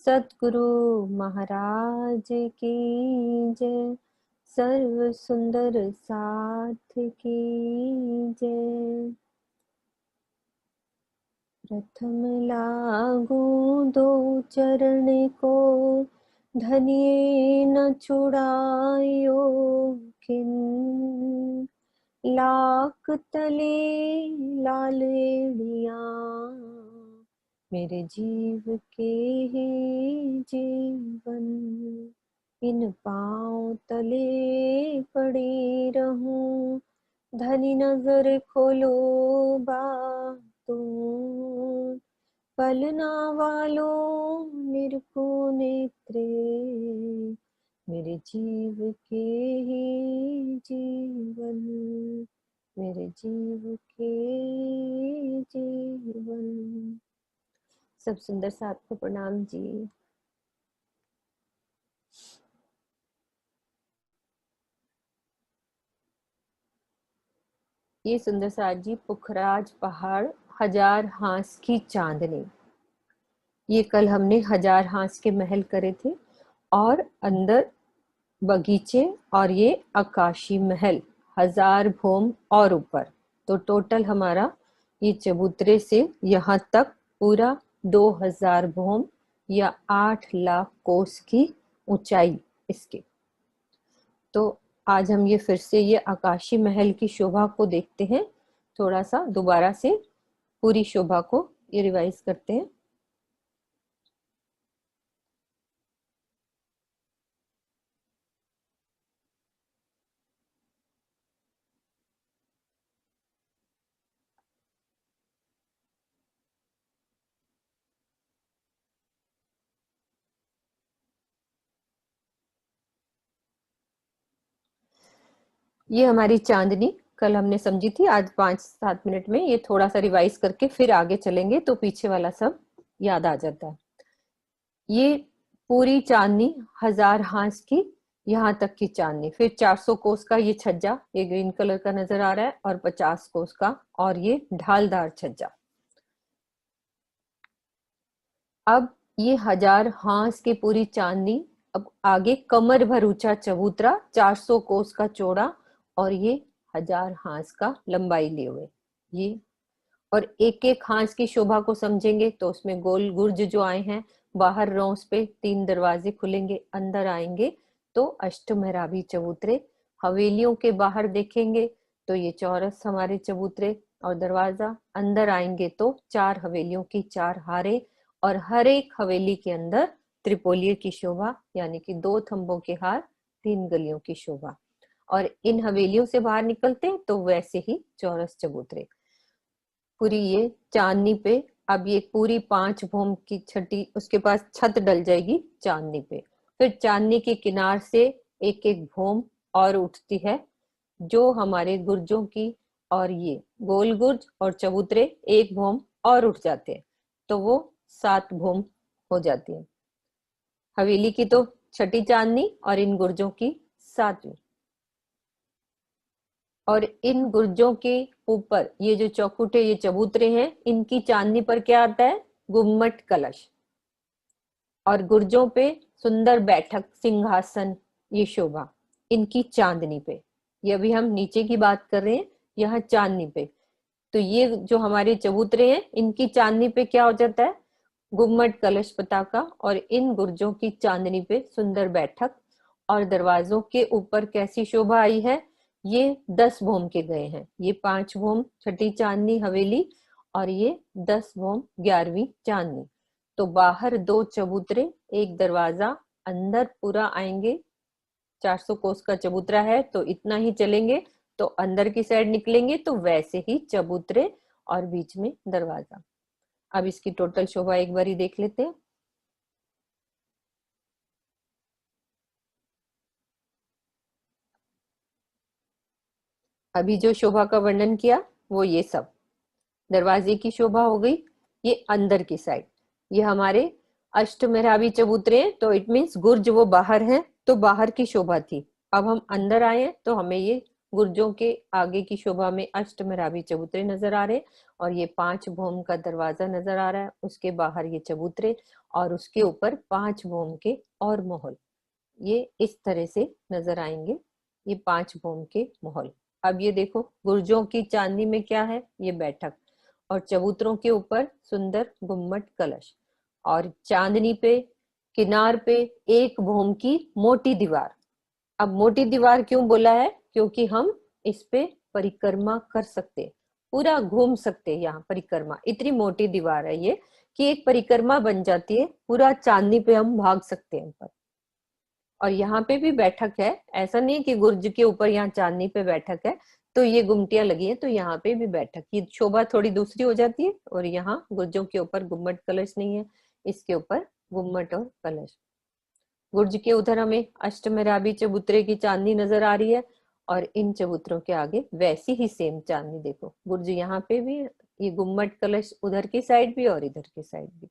सतगुरु महाराज की जय। सर्व सुंदर साथ की जय। प्रथम लागू दो चरण को, धनिये न छुड़ायो किन। लाख तले लाल एड़िया, मेरे जीव के ही जीवन। इन पाँव तले पड़ी रहूं, धनी नजर खोलो बातों। पलना वालों निरखो नेत्रे, मेरे जीव के ही जीवन। मेरे जीव के जीवन। सब सुंदर साथ को प्रणाम जी। ये सुंदर साथ जी पुखराज पहाड़, हजार हांस की चांदनी। ये कल हमने हजार हांस के महल करे थे और अंदर बगीचे और ये आकाशी महल, हजार भोम और ऊपर। तो टोटल हमारा ये चबूतरे से यहाँ तक पूरा 2000 भोम या 8 लाख कोस की ऊंचाई इसकी। तो आज हम ये फिर से ये आकाशी महल की शोभा को देखते हैं, थोड़ा सा दोबारा से पूरी शोभा को ये रिवाइज करते हैं। ये हमारी चांदनी कल हमने समझी थी, आज 5-7 मिनट में ये थोड़ा सा रिवाइज करके फिर आगे चलेंगे तो पीछे वाला सब याद आ जाता है। ये पूरी चांदनी 1000 हांस की यहाँ तक की चांदनी, फिर 400 कोस का ये छज्जा, ये ग्रीन कलर का नजर आ रहा है, और 50 कोस का, और ये ढालदार छज्जा। अब ये 1000 हांस की पूरी चांदनी, अब आगे कमर भर ऊंचा चबूतरा, 400 कोस का चौड़ा, और ये 1000 हांस का लंबाई लिए हुए ये। और एक एक हांस की शोभा को समझेंगे तो उसमें गोल गुर्ज जो आए हैं, बाहर रौस पे 3 दरवाजे खुलेंगे, अंदर आएंगे तो अष्टमेहराबी चबूतरे। हवेलियों के बाहर देखेंगे तो ये चौरस हमारे चबूतरे और दरवाजा, अंदर आएंगे तो 4 हवेलियों की 4 हारे, और हर एक हवेली के अंदर त्रिपोलिये की शोभा, यानी कि 2 थंबों के हार, 3 गलियों की शोभा। और इन हवेलियों से बाहर निकलते तो वैसे ही चौरस चबूतरे। पूरी ये चांदनी पे अब ये पूरी 5 भोम की छठी उसके पास छत डल जाएगी चांदनी पे। फिर चांदनी के किनार से एक एक भोम और उठती है, जो हमारे गुर्जों की, और ये गोल गुर्ज और चबूतरे एक भोम और उठ जाते हैं, तो वो 7 भोम हो जाती है। हवेली की तो छठी चांदनी और इन गुर्जों की 7वीं। और इन गुर्जों के ऊपर ये जो चौखुटे ये चबूतरे हैं, इनकी चांदनी पर क्या आता है? गुम्मट कलश। और गुर्जों पे सुंदर बैठक सिंहासन, ये शोभा इनकी चांदनी पे। ये अभी हम नीचे की बात कर रहे हैं, यहाँ चांदनी पे। तो ये जो हमारे चबूतरे हैं, इनकी चांदनी पे क्या हो जाता है? गुम्मट कलश पताका। और इन गुर्जों की चांदनी पे सुंदर बैठक। और दरवाजों के ऊपर कैसी शोभा आई है? ये 10 भोम के गए हैं, ये 5 भोम छठी चांदनी हवेली, और ये 10 भोम 11वीं चांदनी। तो बाहर 2 चबूतरे, एक दरवाजा, अंदर पूरा आएंगे। 400 कोस का चबूतरा है तो इतना ही चलेंगे तो अंदर की साइड निकलेंगे तो वैसे ही चबूतरे और बीच में दरवाजा। अब इसकी टोटल शोभा एक बार ही देख लेते हैं। अभी जो शोभा का वर्णन किया वो ये सब। दरवाजे की शोभा हो गई, ये अंदर की साइड। ये हमारे अष्टमेहराबी चबूतरे हैं, तो इट मीन्स गुर्ज वो बाहर है, तो बाहर की शोभा थी। अब हम अंदर आए हैं तो हमें ये गुर्जों के आगे की शोभा में अष्टमराभी चबूतरे नजर आ रहे, और ये 5 भौम का दरवाजा नजर आ रहा है, उसके बाहर ये चबूतरे, और उसके ऊपर 5 भौम के और महल, ये इस तरह से नजर आएंगे, ये 5 भौम के महल। अब ये देखो गुर्जों की चांदी में क्या है, ये बैठक, और चबूतरों के ऊपर सुंदर गुम्मट कलश, और चांदनी पे किनार पे एक भौम की मोटी दीवार। अब मोटी दीवार क्यों बोला है, क्योंकि हम इस पे परिक्रमा कर सकते, पूरा घूम सकते, यहाँ परिक्रमा, इतनी मोटी दीवार है ये कि एक परिक्रमा बन जाती है, पूरा चांदनी पे हम भाग सकते हैं पर। और यहाँ पे भी बैठक है, ऐसा नहीं कि गुर्ज के ऊपर यहाँ चांदनी पे बैठक है तो ये गुमटियां लगी है तो यहाँ पे भी बैठक की शोभा थोड़ी दूसरी हो जाती है। और यहाँ गुर्जों के ऊपर गुम्मट कलश नहीं है, इसके ऊपर गुम्मट और कलश। गुर्ज के उधर हमें अष्टमराबी चबूतरे की चांदनी नजर आ रही है, और इन चबूतरों के आगे वैसी ही सेम चांदनी, देखो गुर्ज यहाँ पे भी, ये गुम्मट कलश उधर की साइड भी और इधर की साइड भी।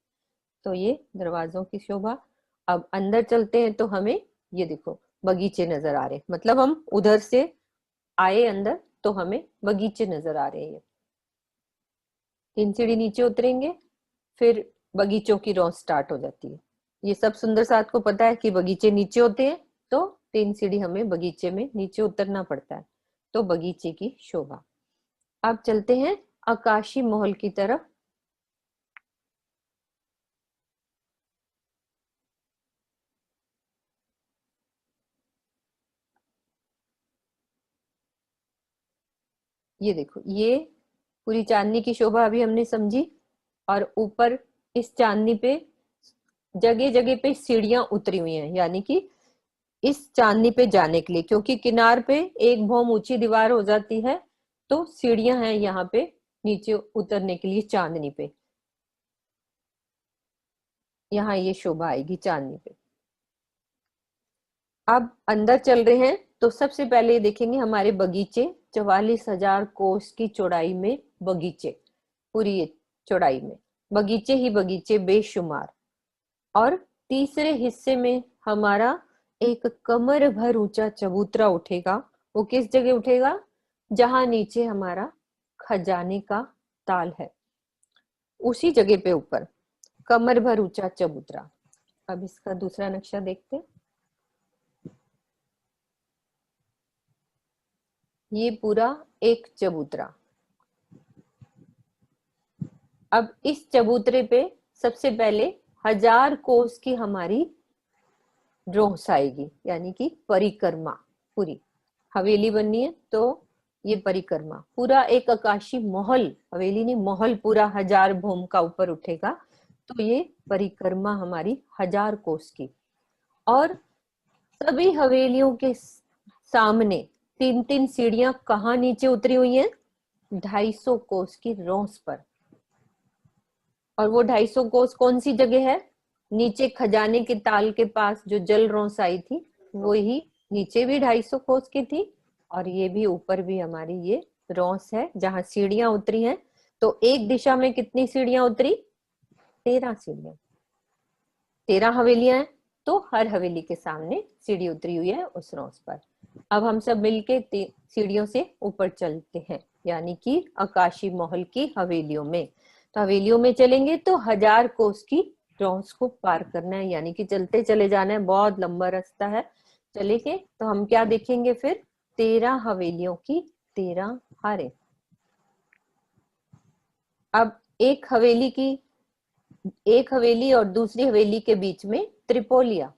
तो ये दरवाजों की शोभा। अब अंदर चलते हैं तो हमें ये देखो बगीचे नजर आ रहे, मतलब हम उधर से आए अंदर तो हमें बगीचे नजर आ रहे हैं। 3 सीढ़ी नीचे उतरेंगे, फिर बगीचों की रौं स्टार्ट हो जाती है। ये सब सुंदर साथ को पता है कि बगीचे नीचे होते हैं, तो 3 सीढ़ी हमें बगीचे में नीचे उतरना पड़ता है, तो बगीचे की शोभा। अब चलते हैं आकाशी महल की तरफ। ये देखो ये पूरी चांदनी की शोभा अभी हमने समझी, और ऊपर इस चांदनी पे जगह जगह पे सीढ़ियां उतरी हुई हैं, यानी कि इस चांदनी पे जाने के लिए, क्योंकि किनार पे एक भौम ऊंची दीवार हो जाती है, तो सीढ़ियां हैं यहाँ पे नीचे उतरने के लिए चांदनी पे। यहाँ ये शोभा आएगी चांदनी पे। अब अंदर चल रहे हैं तो सबसे पहले देखेंगे हमारे बगीचे, 44,000 कोस की चौड़ाई में बगीचे, पूरी चौड़ाई में बगीचे ही बगीचे बेशुमार। और तीसरे हिस्से में हमारा एक कमर भर ऊंचा चबूतरा उठेगा। वो किस जगह उठेगा, जहां नीचे हमारा खजाने का ताल है, उसी जगह पे ऊपर कमर भर ऊंचा चबूतरा। अब इसका दूसरा नक्शा देखते। ये पूरा एक चबूतरा। अब इस चबूतरे पे सबसे पहले 1000 कोस की हमारी ड्रोस आएगी, यानी कि परिक्रमा पूरी हवेली बननी है, तो ये परिक्रमा पूरा एक आकाशी महल, हवेली नहीं महल, पूरा 1000 भौम का ऊपर उठेगा, तो ये परिक्रमा हमारी 1000 कोस की। और सभी हवेलियों के सामने 3-3 सीढ़ियां कहाँ नीचे उतरी हुई हैं, 250 कोस की रौस पर। और वो 250 कोस कौन सी जगह है, नीचे खजाने के ताल के पास जो जल रौस आई थी, वो ही नीचे भी 250 कोस की थी, और ये भी ऊपर भी हमारी ये रौस है जहां सीढ़ियां उतरी हैं। तो एक दिशा में कितनी सीढ़ियां उतरी, 13 सीढ़ियां, 13 हवेलियां हैं, तो हर हवेली के सामने सीढ़ी उतरी हुई है उस रौस पर। अब हम सब मिलके सीढ़ियों से ऊपर चलते हैं, यानी कि आकाशी महल की हवेलियों में। तो हवेलियों में चलेंगे तो 1000 कोस की रौस को पार करना है, यानी कि चलते चले जाना है, बहुत लंबा रास्ता है। चलेंगे तो हम क्या देखेंगे फिर, 13 हवेलियों की 13 हारे। अब एक हवेली और दूसरी हवेली के बीच में त्रिपोलिया,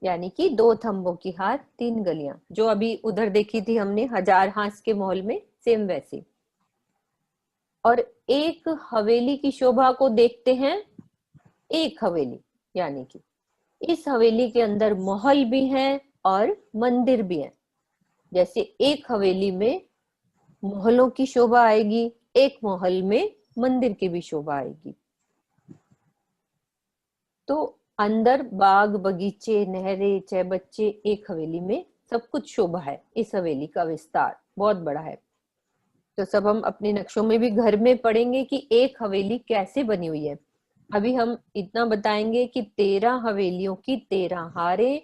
यानी कि 2 थंबों की हार 3 गलियां, जो अभी उधर देखी थी हमने 1000 हांस के महल में, सेम वैसी। और एक हवेली की शोभा को देखते हैं, एक हवेली, यानी कि इस हवेली के अंदर महल भी हैं और मंदिर भी हैं। जैसे एक हवेली में महलों की शोभा आएगी, एक महल में मंदिर की भी शोभा आएगी। तो अंदर बाग बगीचे नहरें चहबच्चे, एक हवेली में सब कुछ शोभा है। इस हवेली का विस्तार बहुत बड़ा है। तो सब हम अपने नक्शों में भी घर में पढ़ेंगे कि एक हवेली कैसे बनी हुई है। अभी हम इतना बताएंगे कि 13 हवेलियों की 13 हारें,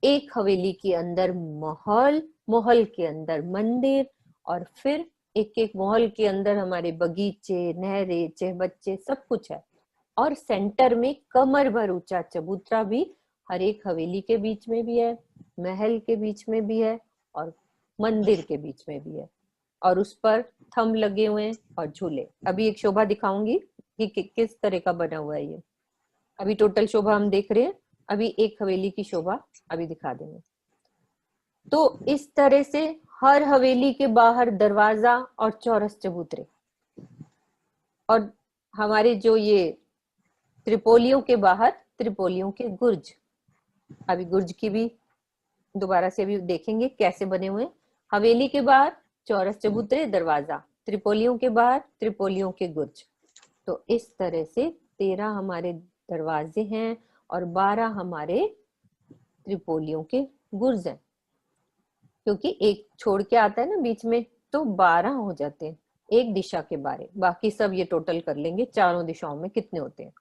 एक हवेली के अंदर महल, महल के अंदर मंदिर, और फिर एक एक महल के अंदर हमारे बगीचे, नहरें, चहबच्चे, सब कुछ है। और सेंटर में कमर भर ऊंचा चबूतरा भी हर एक हवेली के बीच में भी है, महल के बीच में भी है, और मंदिर के बीच में भी है। और उस पर थंब लगे हुए हैं और झूले। अभी एक शोभा दिखाऊंगी कि किस तरह का बना हुआ है ये। अभी टोटल शोभा हम देख रहे हैं, अभी एक हवेली की शोभा अभी दिखा देंगे। तो इस तरह से हर हवेली के बाहर दरवाजा और चौरस चबूतरे, और हमारे जो ये त्रिपोलियों के बाहर त्रिपोलियों के गुर्ज। अभी गुर्ज की भी दोबारा से अभी देखेंगे कैसे बने हुए। हवेली के बाहर चौरस चबूतरे, दरवाजा, त्रिपोलियों के बाहर त्रिपोलियों के गुर्ज। तो इस तरह से 13 हमारे दरवाजे हैं और 12 हमारे त्रिपोलियों के गुर्ज हैं, क्योंकि एक छोड़ के आता है ना बीच में, तो 12 हो जाते हैं एक दिशा के बारे। बाकी सब ये टोटल कर लेंगे चारों दिशाओं में कितने होते हैं।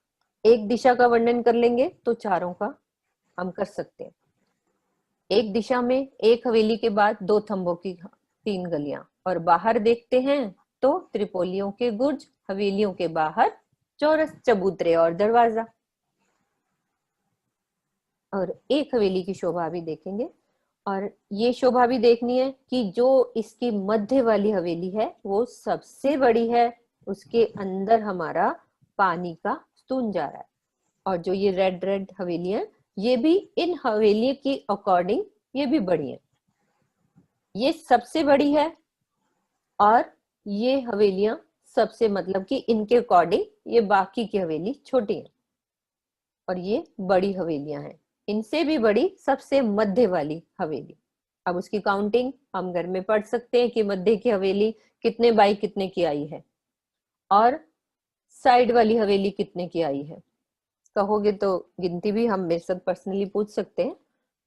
एक दिशा का वर्णन कर लेंगे तो चारों का हम कर सकते हैं। एक दिशा में एक हवेली के बाद 2 थंबों की 3 गलियां, और बाहर देखते हैं तो त्रिपोलियों के गुर्ज, हवेलियों के बाहर चौरस चबूतरे और दरवाजा। और एक हवेली की शोभा भी देखेंगे, और ये शोभा भी देखनी है कि जो इसकी मध्य वाली हवेली है वो सबसे बड़ी है, उसके अंदर हमारा पानी का स्तून जा रहा है। और जो ये रेड रेड हवेलियां, ये भी इन हवेलियों की अकॉर्डिंग ये भी बड़ी है। ये सबसे बड़ी है और ये हवेलियां सबसे, मतलब कि इनके अकॉर्डिंग ये बाकी की हवेली छोटी है और ये बड़ी हवेलियां हैं। इनसे भी बड़ी सबसे मध्य वाली हवेली। अब उसकी काउंटिंग हम घर में पढ़ सकते हैं कि मध्य की हवेली कितने बाई कितने की आई है और साइड वाली हवेली कितने की आई है। कहोगे तो गिनती भी हम मेरे साथ पर्सनली पूछ सकते हैं,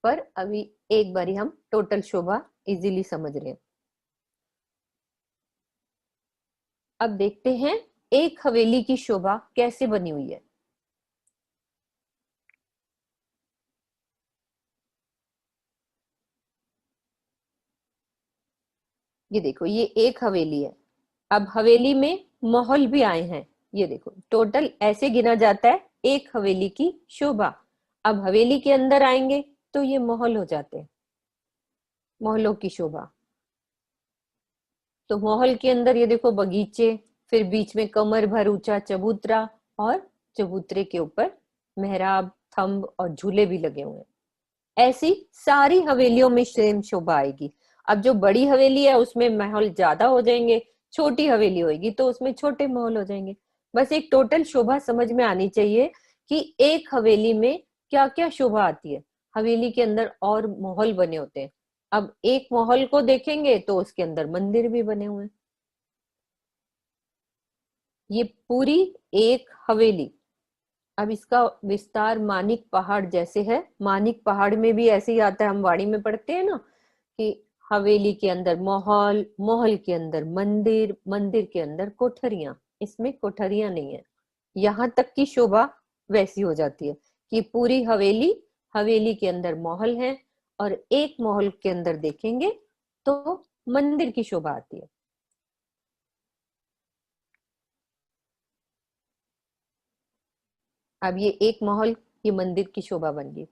पर अभी एक बारी हम टोटल शोभा इजीली समझ रहे हैं। अब देखते हैं एक हवेली की शोभा कैसे बनी हुई है। ये देखो, ये एक हवेली है। अब हवेली में महल भी आए हैं। ये देखो टोटल ऐसे गिना जाता है एक हवेली की शोभा। अब हवेली के अंदर आएंगे तो ये महल हो जाते हैं, महलों की शोभा। तो महल के अंदर ये देखो बगीचे, फिर बीच में कमर भर ऊंचा चबूतरा, और चबूतरे के ऊपर मेहराब, थंब और झूले भी लगे हुए हैं। ऐसी सारी हवेलियों में सेम शोभा आएगी। अब जो बड़ी हवेली है उसमें महल ज्यादा हो जाएंगे, छोटी हवेली होगी तो उसमें छोटे महल हो जाएंगे। बस एक टोटल शोभा समझ में आनी चाहिए कि एक हवेली में क्या क्या शोभा आती है। हवेली के अंदर और महल बने होते हैं। अब एक महल को देखेंगे तो उसके अंदर मंदिर भी बने हुए हैं। ये पूरी एक हवेली। अब इसका विस्तार मानिक पहाड़ जैसे है। मानिक पहाड़ में भी ऐसे ही आता है, हम वाणी में पढ़ते हैं ना कि हवेली के अंदर महल, महल के अंदर मंदिर, मंदिर के अंदर कोठरियां। इसमें कोठरियां नहीं है। यहां तक की शोभा वैसी हो जाती है कि पूरी हवेली, हवेली के अंदर महल है, और एक महल के अंदर देखेंगे तो मंदिर की शोभा आती है। अब ये एक महल, ये मंदिर की शोभा बन गई।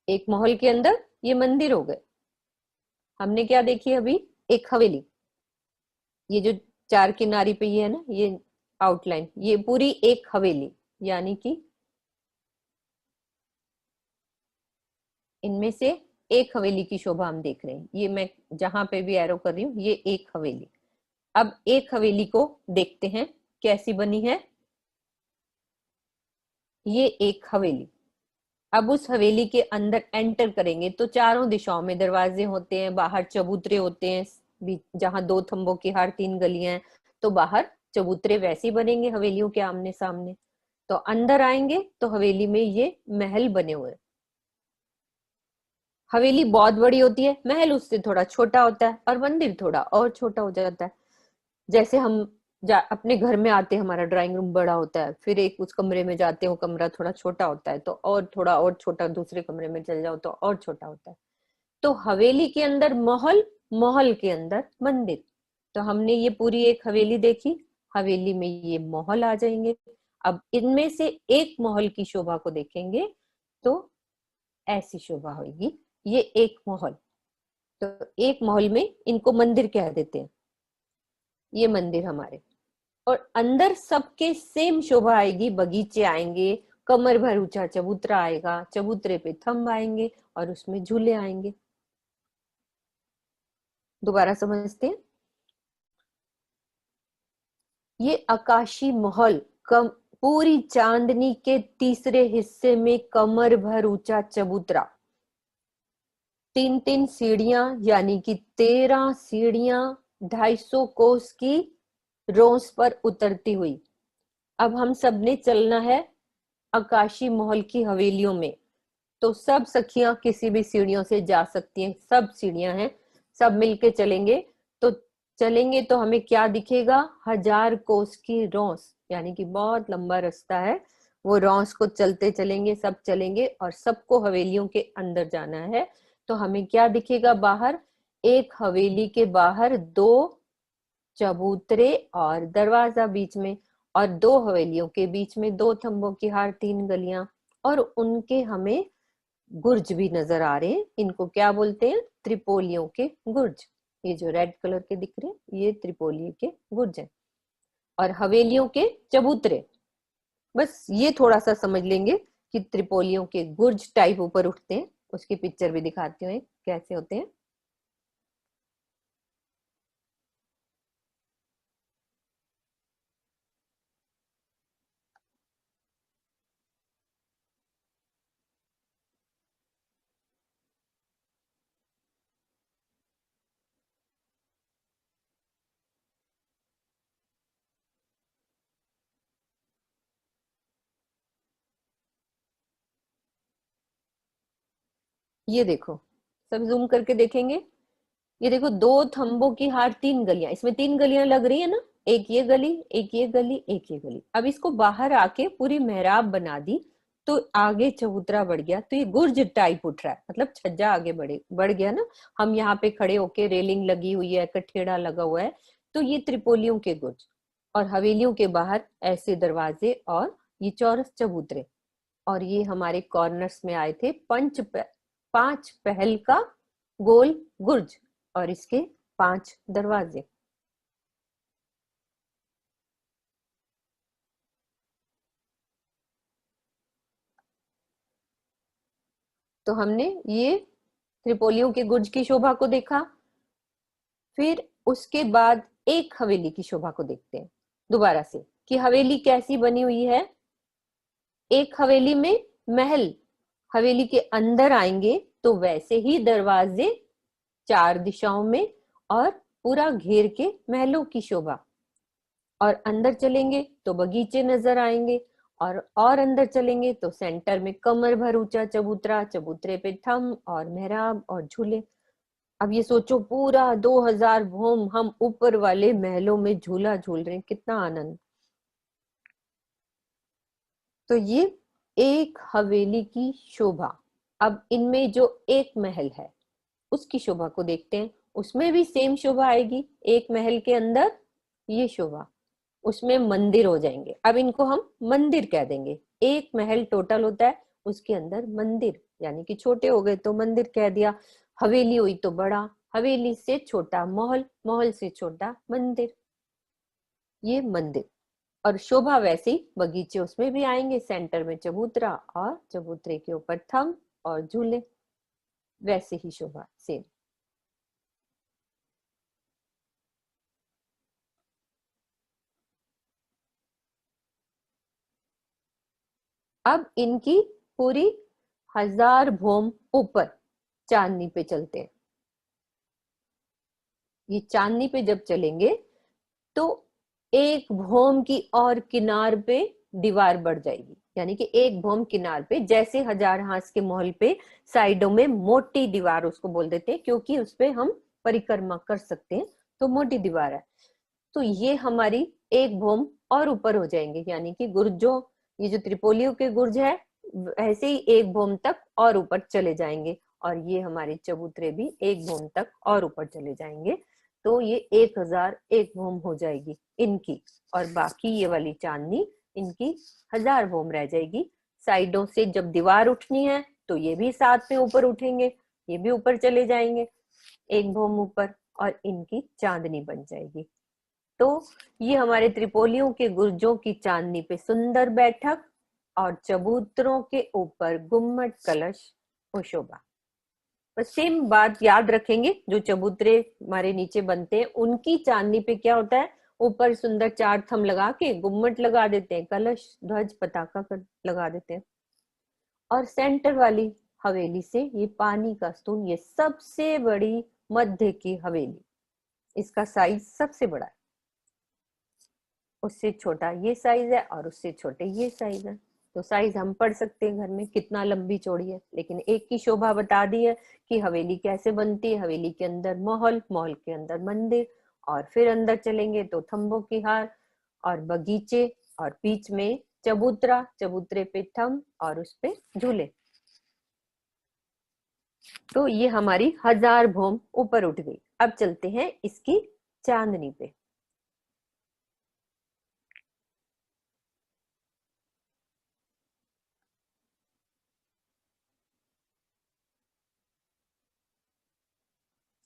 एक महल के अंदर ये मंदिर हो गए। हमने क्या देखी अभी, एक हवेली। ये जो चार किनारी पे ये है ना, ये आउटलाइन, ये पूरी एक हवेली, यानी कि इनमें से एक हवेली की शोभा हम देख रहे हैं। ये मैं जहां पे भी एरो कर रही हूँ, ये एक हवेली। अब एक हवेली को देखते हैं कैसी बनी है। ये एक हवेली। अब उस हवेली के अंदर एंटर करेंगे तो चारों दिशाओं में दरवाजे होते हैं, बाहर चबूतरे होते हैं। जहां 2 थंबों की हर 3 गलियां हैं, तो बाहर चबूतरे वैसे ही बनेंगे हवेलियों के आमने सामने। तो अंदर आएंगे तो हवेली में ये महल बने हुए हैं। हवेली बहुत बड़ी होती है, महल उससे थोड़ा छोटा होता है, और मंदिर थोड़ा और छोटा हो जाता है। जैसे हम अपने घर में आते हैं, हमारा ड्राइंग रूम बड़ा होता है, फिर एक उस कमरे में जाते हैं, वो कमरा थोड़ा छोटा होता है, तो और थोड़ा और छोटा दूसरे कमरे में चल जाओ तो और छोटा होता है। तो हवेली के अंदर महल, महल के अंदर मंदिर। तो हमने ये पूरी एक हवेली देखी, हवेली में ये महल आ जाएंगे। अब इनमें से एक महल की शोभा को देखेंगे तो ऐसी शोभा होगी। ये एक महल, तो एक महल में इनको मंदिर कह देते हैं, ये मंदिर हमारे। और अंदर सबके सेम शोभा आएगी, बगीचे आएंगे, कमर भर ऊंचा चबूतरा आएगा, चबूतरे पे थंब आएंगे और उसमें झूले आएंगे। दोबारा समझते हैं। ये आकाशी महल कम पूरी चांदनी के तीसरे हिस्से में कमर भर ऊंचा चबूतरा, 3-3 सीढ़ियां, यानी कि 13 सीढ़ियां 250 कोस की रोस पर उतरती हुई। अब हम सब ने चलना है आकाशी महल की हवेलियों में। तो सब सखियां किसी भी सीढ़ियों से जा सकती हैं, सब सीढ़ियां हैं, सब मिलके चलेंगे। तो चलेंगे तो हमें क्या दिखेगा? 1000 कोस की रोस, यानी कि बहुत लंबा रास्ता है। वो रोस को चलते चलेंगे, सब चलेंगे और सबको हवेलियों के अंदर जाना है। तो हमें क्या दिखेगा बाहर? एक हवेली के बाहर 2 चबूतरे और दरवाजा बीच में, और 2 हवेलियों के बीच में 2 थंबों की हार, 3 गलियां, और उनके हमें गुर्ज भी नजर आ रहे हैं। इनको क्या बोलते हैं? त्रिपोलियों के गुर्ज। ये जो रेड कलर के दिख रहे हैं, ये त्रिपोली के गुर्ज हैं। और हवेलियों के चबूतरे, बस ये थोड़ा सा समझ लेंगे कि त्रिपोलियों के गुर्ज टाइप ऊपर उठते हैं। उसकी पिक्चर भी दिखाती हूँ कैसे होते हैं। ये देखो, सब जूम करके देखेंगे। ये देखो, 2 थंबों की हार, 3 गलियां, इसमें 3 गलियां लग रही है ना, एक ये गली, एक ये गली, एक ये गली। अब इसको बाहर आके पूरी मेहराब बना दी, तो आगे चबूतरा बढ़ गया, तो ये गुर्ज टाइप उठ रहा है, मतलब छज्जा आगे बढ़ गया ना। हम यहाँ पे खड़े होके, रेलिंग लगी हुई है, कठेड़ा लगा हुआ है, तो ये त्रिपोलियों के गुर्ज। और हवेलियों के बाहर ऐसे दरवाजे और ये चौरस चबूतरे। और ये हमारे कॉर्नर्स में आए थे 5 पहल का गोल गुर्ज, और इसके 5 दरवाजे। तो हमने ये त्रिपोलियों के गुर्ज की शोभा को देखा। फिर उसके बाद एक हवेली की शोभा को देखते हैं दोबारा से, कि हवेली कैसी बनी हुई है। एक हवेली में महल, हवेली के अंदर आएंगे तो वैसे ही दरवाजे 4 दिशाओं में, और पूरा घेर के महलों की शोभा। और अंदर चलेंगे तो बगीचे नजर आएंगे, और अंदर चलेंगे तो सेंटर में कमर भर ऊंचा चबूतरा, चबूतरे पे थंब और मेहराब और झूले। अब ये सोचो, पूरा 2000 भोम हम ऊपर वाले महलों में झूला झूल रहे हैं, कितना आनंद। तो ये एक हवेली की शोभा। अब इनमें जो एक महल है उसकी शोभा को देखते हैं। उसमें भी सेम शोभा आएगी, एक महल के अंदर ये शोभा, उसमें मंदिर हो जाएंगे। अब इनको हम मंदिर कह देंगे। एक महल टोटल होता है, उसके अंदर मंदिर, यानी कि छोटे हो गए तो मंदिर कह दिया, हवेली हुई तो बड़ा, हवेली से छोटा महल, महल से छोटा मंदिर, ये मंदिर। और शोभा वैसे ही बगीचे उसमें भी आएंगे, सेंटर में चबूतरा और चबूतरे के ऊपर थंब और झूले, वैसे ही शोभा सेम। अब इनकी पूरी 1000 भोम ऊपर चांदनी पे चलते हैं। ये चांदनी पे जब चलेंगे तो एक भौम की और किनार पे दीवार बढ़ जाएगी, यानी कि एक भौम किनार पे, जैसे 1000 हांस के महल पे साइडों में मोटी दीवार उसको बोल देते हैं, क्योंकि उस पे हम परिक्रमा कर सकते हैं, तो मोटी दीवार है। तो ये हमारी एक भोम और ऊपर हो जाएंगे, यानी कि गुर्जों, ये जो त्रिपोलियों के गुर्ज है ऐसे ही एक भोम तक और ऊपर चले जाएंगे, और ये हमारे चबूतरे भी एक भोम तक और ऊपर चले जाएंगे। तो ये 1001 भोम हो जाएगी इनकी, और बाकी ये वाली चांदनी इनकी 1000 भोम रह जाएगी। साइडों से जब दीवार उठनी है तो ये भी साथ में ऊपर उठेंगे, ये भी ऊपर चले जाएंगे एक भोम ऊपर, और इनकी चांदनी बन जाएगी। तो ये हमारे त्रिपोलियों के गुर्जों की चांदनी पे सुंदर बैठक, और चबूतरों के ऊपर गुम्मट कलश और शोभा। बस सेम बात याद रखेंगे, जो चबूतरे हमारे नीचे बनते हैं उनकी चांदनी पे क्या होता है, ऊपर सुंदर 4 थंब लगा के गुम्मट लगा देते हैं, कलश ध्वज पताका लगा देते हैं, और सेंटर वाली हवेली से ये पानी का स्तून, ये सबसे बड़ी मध्य की हवेली, इसका साइज सबसे बड़ा है, उससे छोटा ये साइज है और उससे छोटे ये साइज है। तो साइज हम पढ़ सकते हैं घर में कितना लंबी चौड़ी है, लेकिन एक की शोभा बता दी है कि हवेली कैसे बनती है। हवेली के अंदर महल, महल के अंदर मंदिर, और फिर अंदर चलेंगे तो थंबों की हार और बगीचे, और बीच में चबूतरा, चबूतरे पे थंब और उस पे झूले। तो ये हमारी 1000 भोम ऊपर उठ गई। अब चलते हैं इसकी चांदनी पे।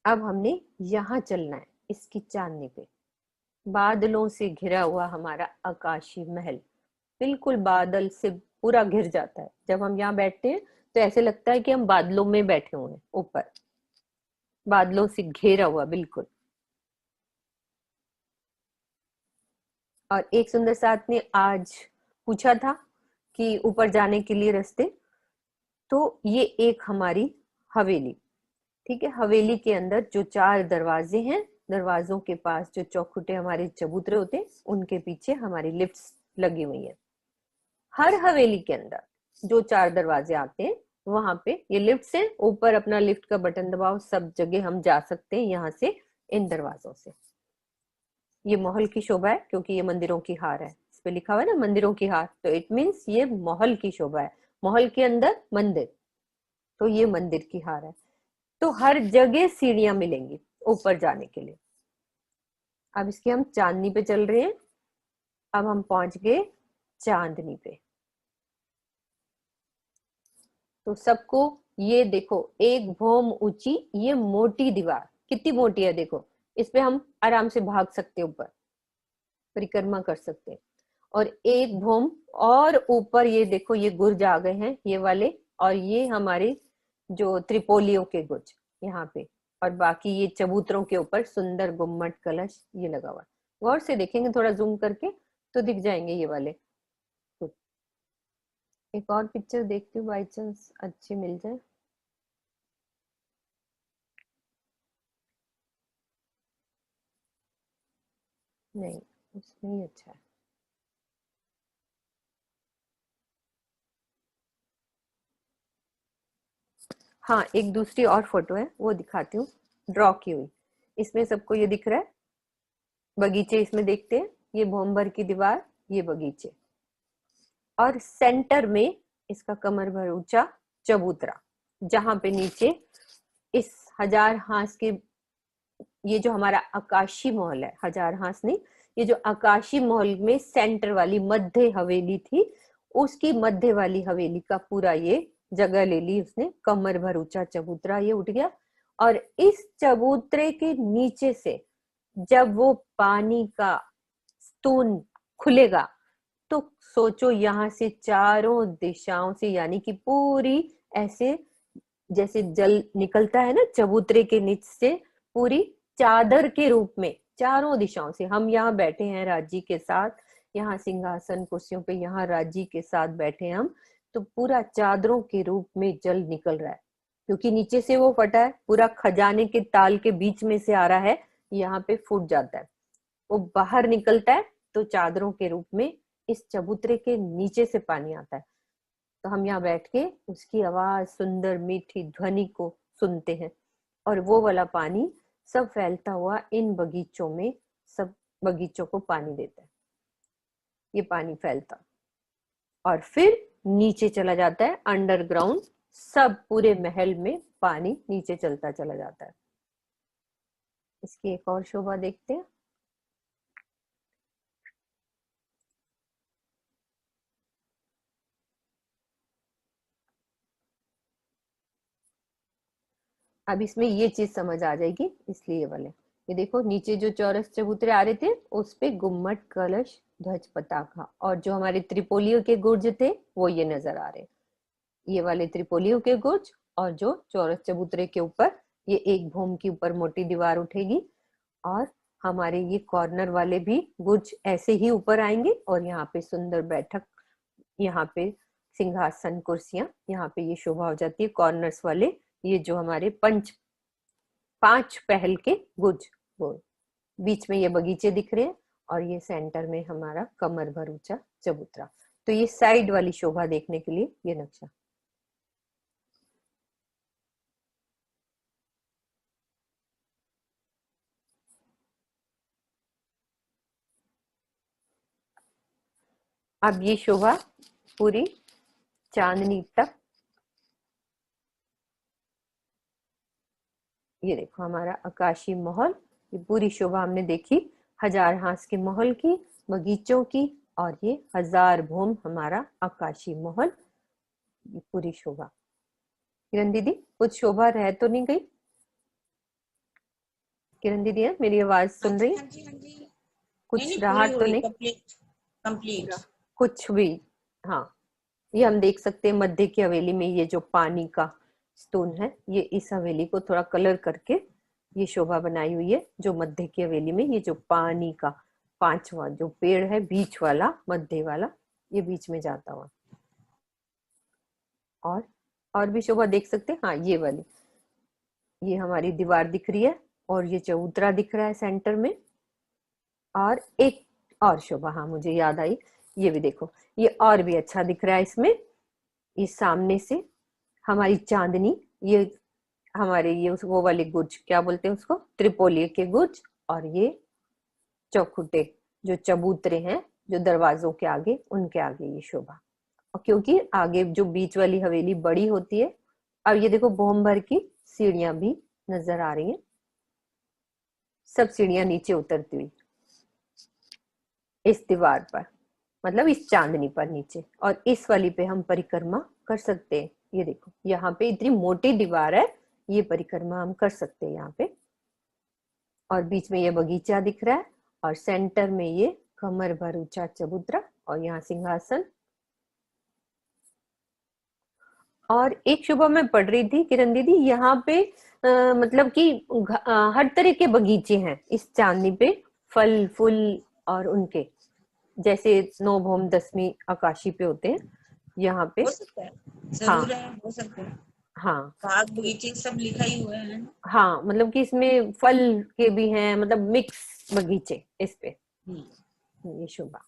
अब हमने यहाँ चलना है इसकी चांदनी पे। बादलों से घिरा हुआ हमारा आकाशी महल, बिल्कुल बादल से पूरा घिर जाता है। जब हम यहाँ बैठते हैं तो ऐसे लगता है कि हम बादलों में बैठे हुए हैं, ऊपर बादलों से घेरा हुआ बिल्कुल। और एक सुंदर साथ ने आज पूछा था कि ऊपर जाने के लिए रास्ते, तो ये एक हमारी हवेली, ठीक है। हवेली के अंदर जो 4 दरवाजे हैं, दरवाजों के पास जो चौखुटे हमारे चबूतरे होते हैं उनके पीछे हमारी लिफ्ट्स लगी हुई है। हर हवेली के अंदर जो 4 दरवाजे आते हैं वहां पे ये लिफ्ट से ऊपर अपना लिफ्ट का बटन दबाओ, सब जगह हम जा सकते हैं यहाँ से, इन दरवाजों से। ये महल की शोभा है क्योंकि ये मंदिरों की हार है, इस पे लिखा हुआ है ना मंदिरों की हार, तो इट मीन्स ये महल की शोभा है, महल के अंदर मंदिर, तो ये मंदिर की हार है। तो हर जगह सीढ़ियां मिलेंगी ऊपर जाने के लिए। अब इसकी हम चांदनी पे चल रहे हैं। अब हम पहुंच गए चांदनी पे। तो सबको ये देखो, एक भौम ऊंची ये मोटी दीवार, कितनी मोटी है देखो, इस पे हम आराम से भाग सकते हैं, ऊपर परिक्रमा कर सकते हैं। और एक भौम और ऊपर ये देखो, ये गुर्ज आ गए हैं ये वाले, और ये हमारे जो त्रिपोलियों के गुर्ज यहाँ पे, और बाकी ये चबूतरों के ऊपर सुंदर गुम्मट कलश ये लगा हुआ है। गौर से देखेंगे थोड़ा जूम करके तो दिख जाएंगे ये वाले। एक और पिक्चर देखती हूँ, बाई चांस अच्छी मिल जाए। नहीं, उसमें ही अच्छा है। हाँ, एक दूसरी और फोटो है वो दिखाती हूँ, ड्रॉ की हुई। इसमें सबको ये दिख रहा है, बगीचे इसमें देखते हैं, ये भोमभर की दीवार, ये बगीचे, और सेंटर में इसका कमर भर ऊंचा चबूतरा, जहां पे नीचे इस 1000 हांस के, ये जो हमारा आकाशी महल है, 1000 हांस नहीं, ये जो आकाशी महल में सेंटर वाली मध्य हवेली थी, उसकी मध्य वाली हवेली का पूरा ये जगह ले ली उसने, कमर भर ऊंचा चबूतरा ये उठ गया। और इस चबूतरे के नीचे से जब वो पानी का स्तून खुलेगा, तो सोचो यहाँ से चारों दिशाओं से, यानी कि पूरी ऐसे जैसे जल निकलता है ना चबूतरे के नीचे से, पूरी चादर के रूप में चारों दिशाओं से, हम यहाँ बैठे हैं राजी के साथ, यहाँ सिंहासन कुर्सियों पे यहाँ राजी के साथ बैठे हैं हम, तो पूरा चादरों के रूप में जल निकल रहा है, क्योंकि नीचे से वो फटा है, पूरा खजाने के ताल के बीच में से आ रहा है, यहाँ पे फूट जाता है, वो बाहर निकलता है, तो चादरों के रूप में इस चबूतरे के नीचे से पानी आता है। तो हम यहाँ बैठ के उसकी आवाज, सुंदर मीठी ध्वनि को सुनते हैं, और वो वाला पानी सब फैलता हुआ इन बगीचों में, सब बगीचों को पानी देता है। ये पानी फैलता और फिर नीचे चला जाता है अंडरग्राउंड, सब पूरे महल में पानी नीचे चलता चला जाता है। इसकी एक और शोभा देखते हैं। अब इसमें ये चीज समझ आ जाएगी, इसलिए वाले ये देखो, नीचे जो चौरस चबूतरे आ रहे थे उस पे गुम्मट, कलश, ध्वज, पताका, और जो हमारे त्रिपोलियों के गुर्ज थे वो ये नजर आ रहे, ये वाले त्रिपोलियों के गुर्ज। और जो चौरस चबूतरे के ऊपर ये एक भूम की ऊपर मोटी दीवार उठेगी और हमारे ये कॉर्नर वाले भी गुर्ज ऐसे ही ऊपर आएंगे और यहाँ पे सुंदर बैठक, यहाँ पे सिंहासन, कुर्सियां, यहाँ पे ये शोभा हो जाती है। कॉर्नर्स वाले ये जो हमारे 5 पहल के गुर्ज, वो बीच में ये बगीचे दिख रहे हैं और ये सेंटर में हमारा कमर भर ऊंचा चबूतरा। तो ये साइड वाली शोभा देखने के लिए ये नक्शा। अब ये शोभा पूरी चांदनी तक, ये देखो हमारा आकाशी महल, ये पूरी शोभा हमने देखी 1000 हांस के महल की, बगीचों की, और ये 1000 भूम हमारा आकाशी महल, ये पूरी शोभा। किरण दीदी कुछ शोभा रह तो नहीं गई? किरण दीदी है, मेरी आवाज सुन रही है? कुछ रहा तो नहीं? कंप्लीट कुछ भी? हाँ, ये हम देख सकते हैं मध्य की हवेली में ये जो पानी का स्टोन है, ये इस हवेली को थोड़ा कलर करके ये शोभा बनाई हुई है। जो मध्य की हवेली में ये जो पानी का 5वां जो पेड़ है, बीच वाला, मध्य वाला, ये बीच में जाता हुआ। और भी शोभा देख सकते हैं। हाँ, ये वाली, ये हमारी दीवार दिख रही है और ये चबूतरा दिख रहा है सेंटर में। और एक और शोभा, हाँ मुझे याद आई, ये भी देखो, ये और भी अच्छा दिख रहा है इसमें। ये सामने से हमारी चांदनी, ये हमारे ये वो वाले गुर्ज, क्या बोलते हैं उसको, त्रिपोली के गुर्ज, और ये चौखुटे जो चबूतरे हैं जो दरवाजों के आगे, उनके आगे ये शोभा। और क्योंकि आगे जो बीच वाली हवेली बड़ी होती है, और ये देखो भोम भर की सीढ़ियां भी नजर आ रही हैं, सब सीढ़ियां नीचे उतरती हुई इस दीवार पर, मतलब इस चांदनी पर नीचे, और इस वाली पे हम परिक्रमा कर सकते हैं। ये देखो यहाँ पे इतनी मोटी दीवार है, ये परिक्रमा हम कर सकते हैं यहाँ पे। और बीच में ये बगीचा दिख रहा है और सेंटर में ये कमर भर ऊंचा चबूतरा और यहाँ सिंहासन। और एक शोभा मैं पढ़ रही थी किरण दीदी, यहाँ पे मतलब कि हर तरह के बगीचे हैं इस चांदनी पे, फल फूल और उनके, जैसे 9 भौम 10वीं आकाशी पे होते हैं यहाँ पे। हो सकता है, जरूर है, हो सकता है। हाँ, बाग बगीचे सब लिखा ही हुआ है। हाँ, मतलब कि इसमें फल के भी हैं, मतलब मिक्स बगीचे इस पे। ये शोभा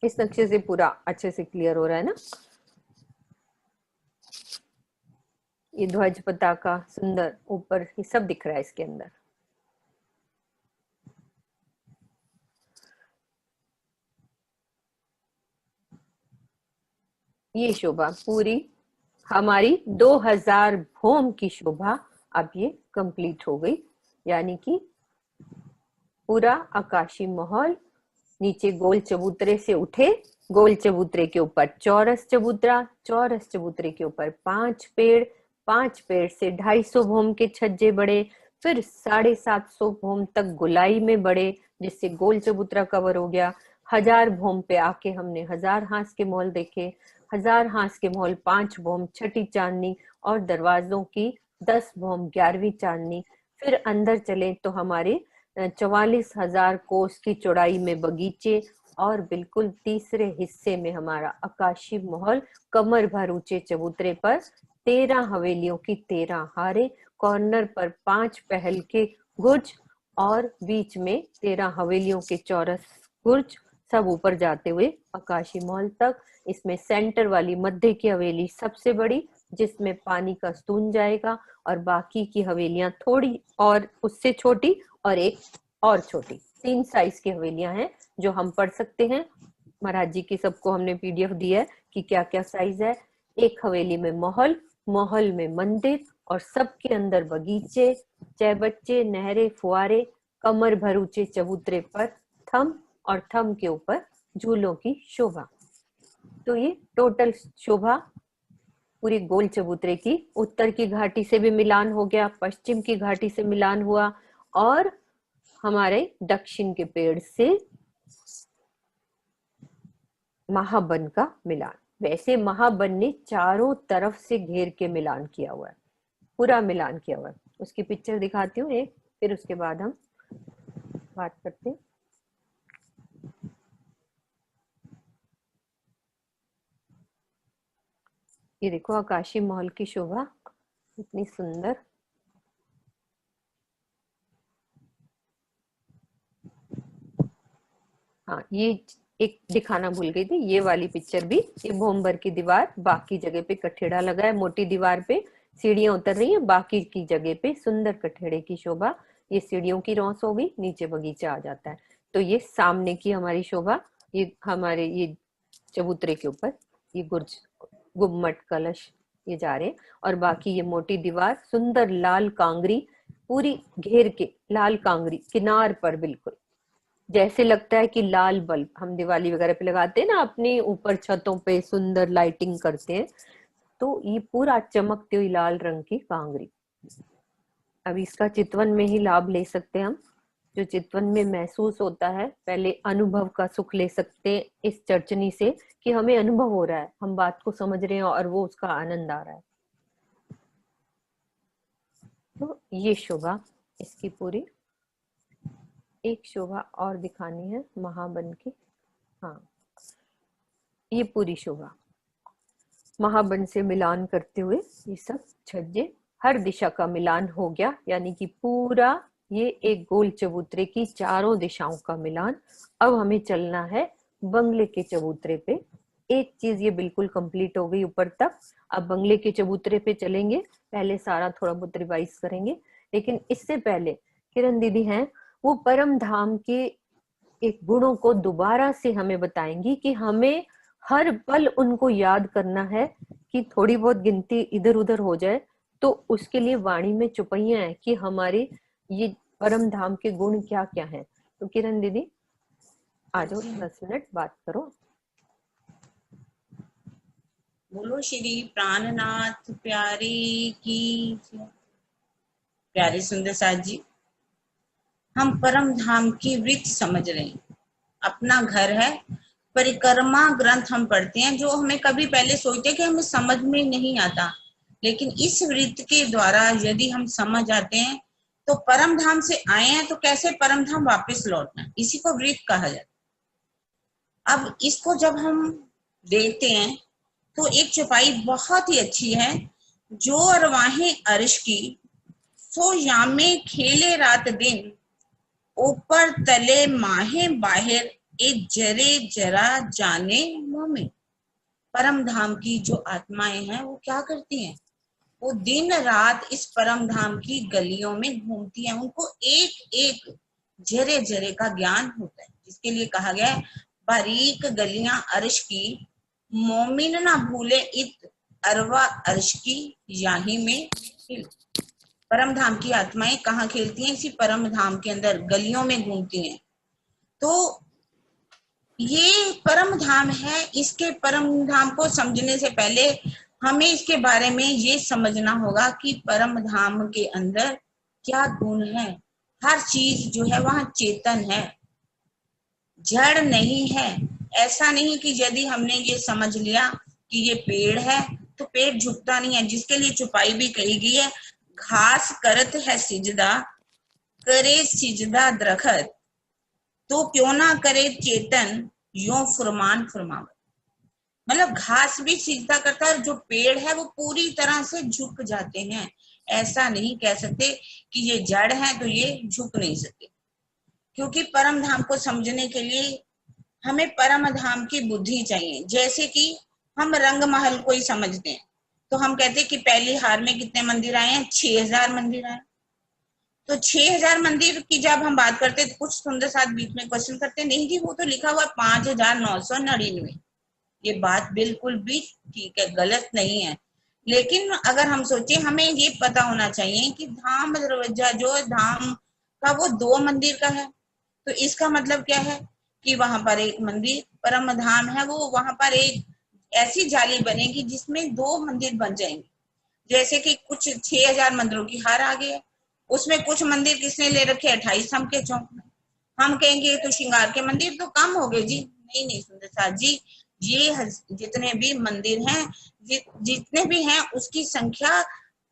इस नक्शे से पूरा अच्छे से क्लियर हो रहा है ना। ये ध्वज, पताका, सुंदर ऊपर, ये सब दिख रहा है इसके अंदर। ये शोभा पूरी हमारी 2000 भौम की शोभा अब ये कंप्लीट हो गई, यानी कि पूरा आकाशी महल नीचे गोल चबूतरे से उठे, गोल चबूतरे के ऊपर चौरस चबूतरा, चौरस चबूतरे के ऊपर 5 पेड़, 5 पेड़ से 250 भौम के छज्जे बढ़े, फिर 750 भौम तक गोलाई में बढ़े, जिससे गोल चबूतरा कवर हो गया। 1000 भौम पे आके हमने 1000 हांस के महल देखे, 1000 हांस के महल 5 भौम छठी चांदनी, और दरवाजों की 10 भौम 11वीं चांदनी। फिर अंदर चले तो हमारे 44,000 कोस की चौड़ाई में बगीचे, और बिल्कुल तीसरे हिस्से में हमारा आकाशी महल कमर भर ऊंचे चबूतरे पर 13 हवेलियों की 13 हारे, कॉर्नर पर 5 पहल के गुर्ज और बीच में 13 हवेलियों के चौरस गुर्ज, सब ऊपर जाते हुए आकाशी महल तक। इसमें सेंटर वाली मध्य की हवेली सबसे बड़ी, जिसमें पानी का स्तून जाएगा, और बाकी की हवेलियां थोड़ी और उससे छोटी और एक और छोटी, सेम साइज की हवेलियां हैं जो हम पढ़ सकते हैं। महाराज जी की सबको हमने पीडीएफ दी है कि क्या क्या साइज है। एक हवेली में महल, महल में मंदिर, और सबके अंदर बगीचे, चहबच्चे, नहरें, फुआरे, कमर भर ऊंचे चबूतरे पर थम, और थम के ऊपर झूलों की शोभा। तो ये टोटल शोभा पूरी गोल चबूतरे की। उत्तर की घाटी से भी मिलान हो गया, पश्चिम की घाटी से मिलान हुआ, और हमारे दक्षिण के पेड़ से महावन का मिलान। वैसे महावन ने चारों तरफ से घेर के मिलान किया हुआ है, पूरा मिलान किया हुआ है। उसकी पिक्चर दिखाती हूँ एक, फिर उसके बाद हम बात करते हैं। ये देखो आकाशी महल की शोभा इतनी सुंदर। हाँ, ये एक दिखाना भूल गई थी, ये वाली पिक्चर भी, ये भोमबर की दीवार, बाकी जगह पे कठेड़ा लगा है, मोटी दीवार पे सीढ़ियां उतर रही हैं, बाकी की जगह पे सुंदर कठेड़े की शोभा। ये सीढ़ियों की रौस होगी, नीचे बगीचा आ जाता है। तो ये सामने की हमारी शोभा, ये हमारे ये चबूतरे के ऊपर ये गुर्ज, गुम्मट, कलश ये जा रहे हैं, और बाकी ये मोटी दीवार, सुंदर लाल कांगरी पूरी घेर के, लाल कांगरी किनार पर बिल्कुल जैसे लगता है कि लाल बल्ब हम दिवाली वगैरह पे लगाते हैं ना, अपने ऊपर छतों पे सुंदर लाइटिंग करते हैं, तो ये पूरा चमकती हुई लाल रंग की कांगरी। अब इसका चितवन में ही लाभ ले सकते हैं हम। जो चितवन में महसूस होता है, पहले अनुभव का सुख ले सकते हैं इस चर्चनी से, कि हमें अनुभव हो रहा है, हम बात को समझ रहे हैं और वो उसका आनंद आ रहा है। तो ये शोभा इसकी पूरी। एक शोभा और दिखानी है महावन की। हाँ, ये पूरी शोभा महावन से मिलान करते हुए ये सब छज्जे, हर दिशा का मिलान हो गया, यानी कि पूरा ये एक गोल चबूतरे की चारों दिशाओं का मिलान। अब हमें चलना है बंगले के चबूतरे पे। एक चीज ये बिल्कुल कंप्लीट हो गई ऊपर तक। अब बंगले के चबूतरे पे चलेंगे, पहले सारा थोड़ा बहुत रिवाइज करेंगे, लेकिन इससे पहले किरण दीदी हैं, वो परम धाम के एक गुणों को दोबारा से हमें बताएंगी कि हमें हर पल उनको याद करना है, कि थोड़ी बहुत गिनती इधर उधर हो जाए तो उसके लिए वाणी में चुपैया है कि हमारे ये परम धाम के गुण क्या क्या हैं। तो किरण दीदी आ जाओ, 10 मिनट बात करो। बोलो श्री प्राणनाथ प्यारे की जय। प्यारे सुंदर साथ जी, हम परम धाम की वृत्त समझ रहे हैं। अपना घर है, परिक्रमा ग्रंथ हम पढ़ते हैं जो हमें कभी पहले सोचते कि हमें समझ में नहीं आता, लेकिन इस वृत्त के द्वारा यदि हम समझ आते हैं तो परम धाम से आए हैं तो कैसे परम धाम वापस लौटना, इसी को वृत्त कहा जाता है। अब इसको जब हम देखते हैं तो एक चौपाई बहुत ही अच्छी है, जो अरवाहें अर्श की, सो यामे खेले रात दिन, ऊपर तले माहे बाहर, एक जरे जरा जाने मोमिन। परम धाम की जो आत्माएं हैं वो क्या करती हैं, वो दिन रात इस परम धाम की गलियों में घूमती हैं। उनको एक एक जरे जरे का ज्ञान होता है, जिसके लिए कहा गया है बारीक गलियां अर्श की, मोमिन ना भूले इत अरवा अर्श की, याही में खेल। परम धाम की आत्माएं कहाँ खेलती हैं, इसी परम धाम के अंदर गलियों में घूमती हैं। तो ये परम धाम है। इसके परम धाम को समझने से पहले हमें इसके बारे में ये समझना होगा कि परम धाम के अंदर क्या गुण है। हर चीज जो है वहां चेतन है, जड़ नहीं है। ऐसा नहीं कि यदि हमने ये समझ लिया कि ये पेड़ है तो पेड़ झुकता नहीं है, जिसके लिए चुपाई भी कही गई है, घास करत है सिजदा, करे सिजदा दरखत, तो क्यों ना करे चेतन यो फुरमान फुरमावत। मतलब घास भी सिजदा करता है और जो पेड़ है वो पूरी तरह से झुक जाते हैं। ऐसा नहीं कह सकते कि ये जड़ है तो ये झुक नहीं सकते, क्योंकि परम धाम को समझने के लिए हमें परम धाम की बुद्धि चाहिए। जैसे कि हम रंग महल को ही समझते हैं तो हम कहते हैं कि पहली हार में कितने मंदिर आए हैं, 6000 मंदिर आए। तो 6000 मंदिर की जब हम बात करते तो कुछ सुंदर साथ बीच में क्वेश्चन करते, नहीं जी वो तो लिखा हुआ 5999। ये बात बिल्कुल भी ठीक है, गलत नहीं है। लेकिन अगर हम सोचे, हमें ये पता होना चाहिए कि धाम दरवाजा जो धाम का वो 2 मंदिर का है, तो इसका मतलब क्या है कि वहां पर एक मंदिर परम धाम है, वो वहां पर एक ऐसी जाली बनेगी जिसमें 2 मंदिर बन जाएंगे। जैसे कि कुछ 6000 मंदिरों की हार आ गई, उसमें कुछ मंदिर किसने ले रखे 28 हम के चौक में। हम कहेंगे तो श्रृंगार के मंदिर तो कम हो गए जी, नहीं नहीं सुंदर साथ जी, ये जितने भी मंदिर हैं, जितने भी हैं उसकी संख्या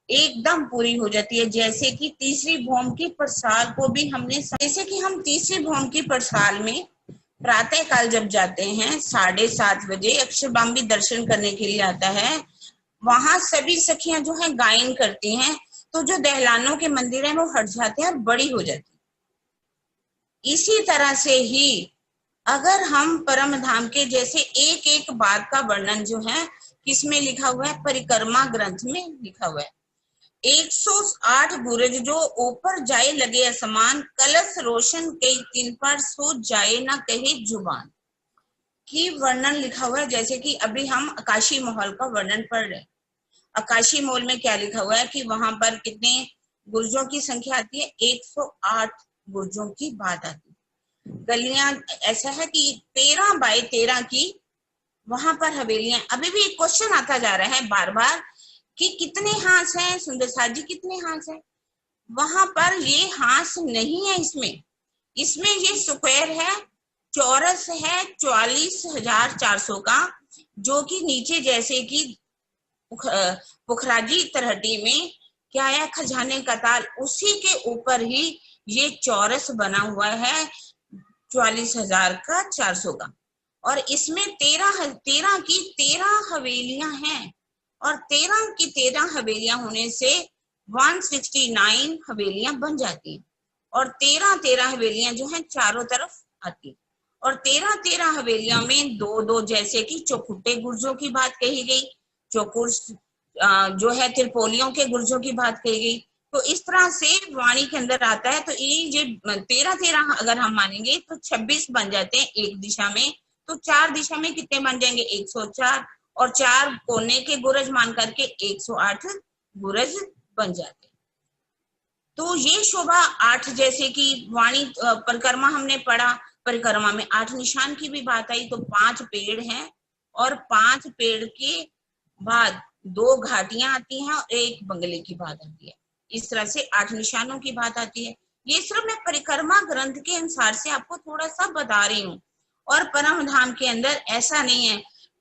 एकदम पूरी हो जाती है। जैसे कि तीसरी भौम की पड़साल को भी हमने, जैसे कि हम तीसरी भौम की पड़साल में प्रातः काल जब जाते हैं 7:30 बजे, अक्षरधाम दर्शन करने के लिए आता है, वहां सभी सखियां जो है गायन करती हैं, तो जो दहलानों के मंदिर हैं वो हट जाते हैं और बड़ी हो जाती है। इसी तरह से ही अगर हम परम धाम के जैसे एक एक बात का वर्णन जो है किसमें लिखा हुआ है, परिक्रमा ग्रंथ में लिखा हुआ है। 108 बुर्ज जो ऊपर जाए लगे असमान, कलश रोशन कई तिन पर सो जाए ना कहे जुबान की वर्णन लिखा हुआ है। जैसे कि अभी हम आकाशी महल का वर्णन पढ़ रहे हैं। आकाशी महल में क्या लिखा हुआ है कि वहां पर कितने बुर्जों की संख्या आती है, 108 बुर्जों की बात आती है। गलियां ऐसा है कि 13x13 की वहां पर हवेलियां। अभी भी एक क्वेश्चन आता जा रहा है बार बार कि कितने हांस हैं सुंदर साथ जी, कितने हांस हैं। वहां पर ये हांस नहीं है, इसमें ये स्क्वायर है, चौरस है 44,400 का, जो कि नीचे जैसे कि पुखराजी तरहटी में क्या है, खजाने का ताल, उसी के ऊपर ही ये चौरस बना हुआ है 44,400 का। और इसमें 13 की 13 हवेलियां हैं, और 13 की 13 हवेलियां होने से 169 हवेलियां बन जाती हैं। और 13 हवेलियां जो हैं चारों तरफ आती, और 13 हवेलियां में 2 जैसे कि चौखुटे गुर्जों की बात कही गई, चौकुर जो है त्रिपोलियों के गुर्जों की बात कही गई। तो इस तरह से वाणी के अंदर आता है। तो ये 13 अगर हम मानेंगे तो 26 बन जाते हैं एक दिशा में, तो 4 दिशा में कितने बन जाएंगे 104, और 4 कोने के गुरज मान करके 108 गुरज बन जाते। तो ये शोभा 8, जैसे कि वाणी परिक्रमा हमने पढ़ा, परिक्रमा में 8 निशान की भी बात आई। तो 5 पेड़ हैं, और 5 पेड़ के बाद 2 घाटियां आती हैं और 1 बंगले की बात आती है। इस तरह से 8 निशानों की बात आती है। ये सिर्फ मैं परिक्रमा ग्रंथ के अनुसार से आपको थोड़ा सा बता रही हूँ। और परम धाम के अंदर ऐसा नहीं है,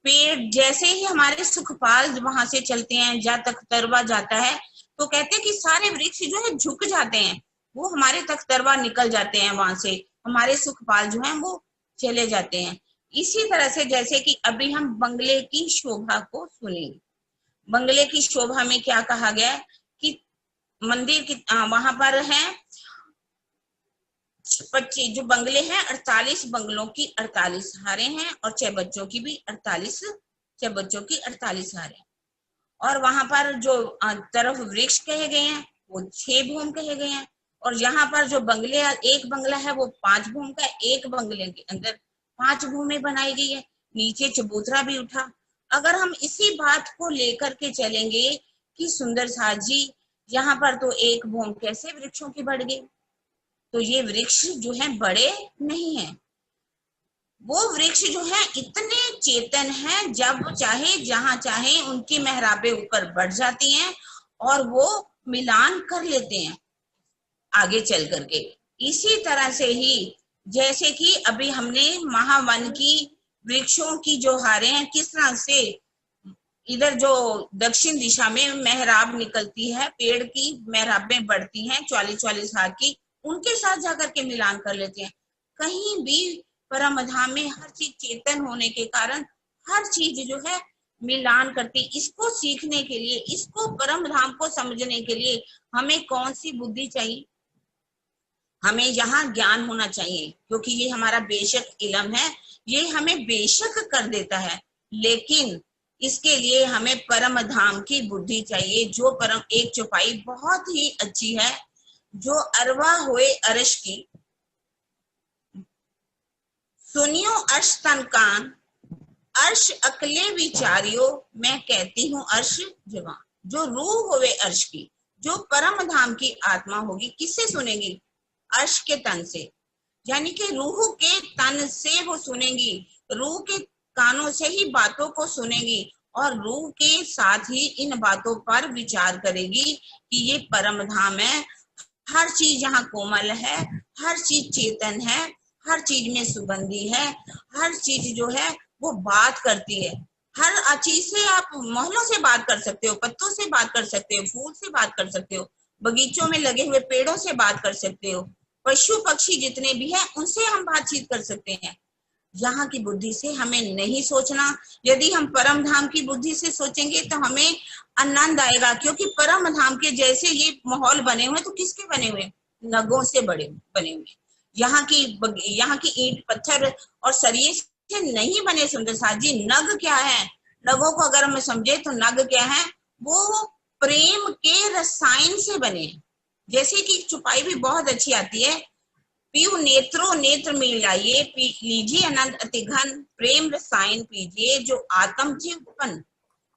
पेड़ जैसे ही हमारे सुखपाल वहां से चलते हैं, जहाँ तक तरवा जाता है, तो कहते हैं कि सारे वृक्ष जो है झुक जाते हैं, वो हमारे तख्तरवा निकल जाते हैं, वहां से हमारे सुखपाल जो हैं वो चले जाते हैं। इसी तरह से जैसे कि अभी हम बंगले की शोभा को सुनेंगे। बंगले की शोभा में क्या कहा गया है कि मंदिर की वहां पर है 25 जो बंगले हैं, 48 बंगलों की 48 हारें हैं, और 6 बच्चों की भी 48, 6 बच्चों की 48 हारें। और वहां पर जो तरफ वृक्ष कहे गए हैं वो 6 भूम कहे गए हैं। और यहाँ पर जो बंगले, एक बंगला है वो 5 भूम का, एक बंगले के अंदर 5 भूमें बनाई गई है, नीचे चबूतरा भी उठा। अगर हम इसी बात को लेकर के चलेंगे कि सुंदर साथ जी यहाँ पर तो एक भूम कैसे वृक्षों की बढ़ गई, तो ये वृक्ष जो है बड़े नहीं है, वो वृक्ष जो है इतने चेतन हैं, जब चाहे जहां चाहे उनकी मेहराबे ऊपर बढ़ जाती हैं और वो मिलान कर लेते हैं आगे चल करके। इसी तरह से ही जैसे कि अभी हमने महावन की वृक्षों की जो हारें हैं, किस तरह से इधर जो दक्षिण दिशा में मेहराब निकलती है, पेड़ की मेहराबें बढ़ती हैं 44 हार की, उनके साथ जाकर के मिलान कर लेते हैं। कहीं भी परम धाम में हर चीज चेतन होने के कारण हर चीज जो है मिलान करती। इसको सीखने के लिए, इसको परम धाम को समझने के लिए हमें कौन सी बुद्धि चाहिए, हमें यहाँ ज्ञान होना चाहिए, क्योंकि ये हमारा बेशक इल्म है, ये हमें बेशक कर देता है, लेकिन इसके लिए हमें परम धाम की बुद्धि चाहिए, जो परम एक चौपाई बहुत ही अच्छी है जो अरवा होए अर्श की, सुनियो अर्श तन कान, अर्श अकले विचारियो, मैं कहती हूँ अर्श जवान। जो रूह होवे अर्श की, जो परम धाम की आत्मा होगी, किससे सुनेगी? अर्श के तन से, यानी कि रूह के तन से वो सुनेगी, रूह के कानों से ही बातों को सुनेगी और रूह के साथ ही इन बातों पर विचार करेगी कि ये परम धाम है, हर चीज यहाँ कोमल है, हर चीज चेतन है, हर चीज में सुगंधी है, हर चीज जो है वो बात करती है। हर चीज से आप महलों से बात कर सकते हो, पत्तों से बात कर सकते हो, फूल से बात कर सकते हो, बगीचों में लगे हुए पेड़ों से बात कर सकते हो, पशु पक्षी जितने भी हैं उनसे हम बातचीत कर सकते हैं। यहाँ की बुद्धि से हमें नहीं सोचना। यदि हम परम धाम की बुद्धि से सोचेंगे तो हमें आनंद आएगा, क्योंकि परम धाम के जैसे ये माहौल बने हुए तो किसके बने हुए? नगों से बने हुए। यहाँ की ईंट पत्थर और सरिये से नहीं बने। सुंदर साथ जी, नग क्या है? नगों को अगर हम समझे तो नग क्या है? वो प्रेम के रसायन से बने। जैसे कि चुपाई भी बहुत अच्छी आती है, पीयू नेत्रो नेत्र मिलाइए, पी लीजिए अनंत अति घन, प्रेम रसायन पीजिए जो आत्म से उत्पन्न।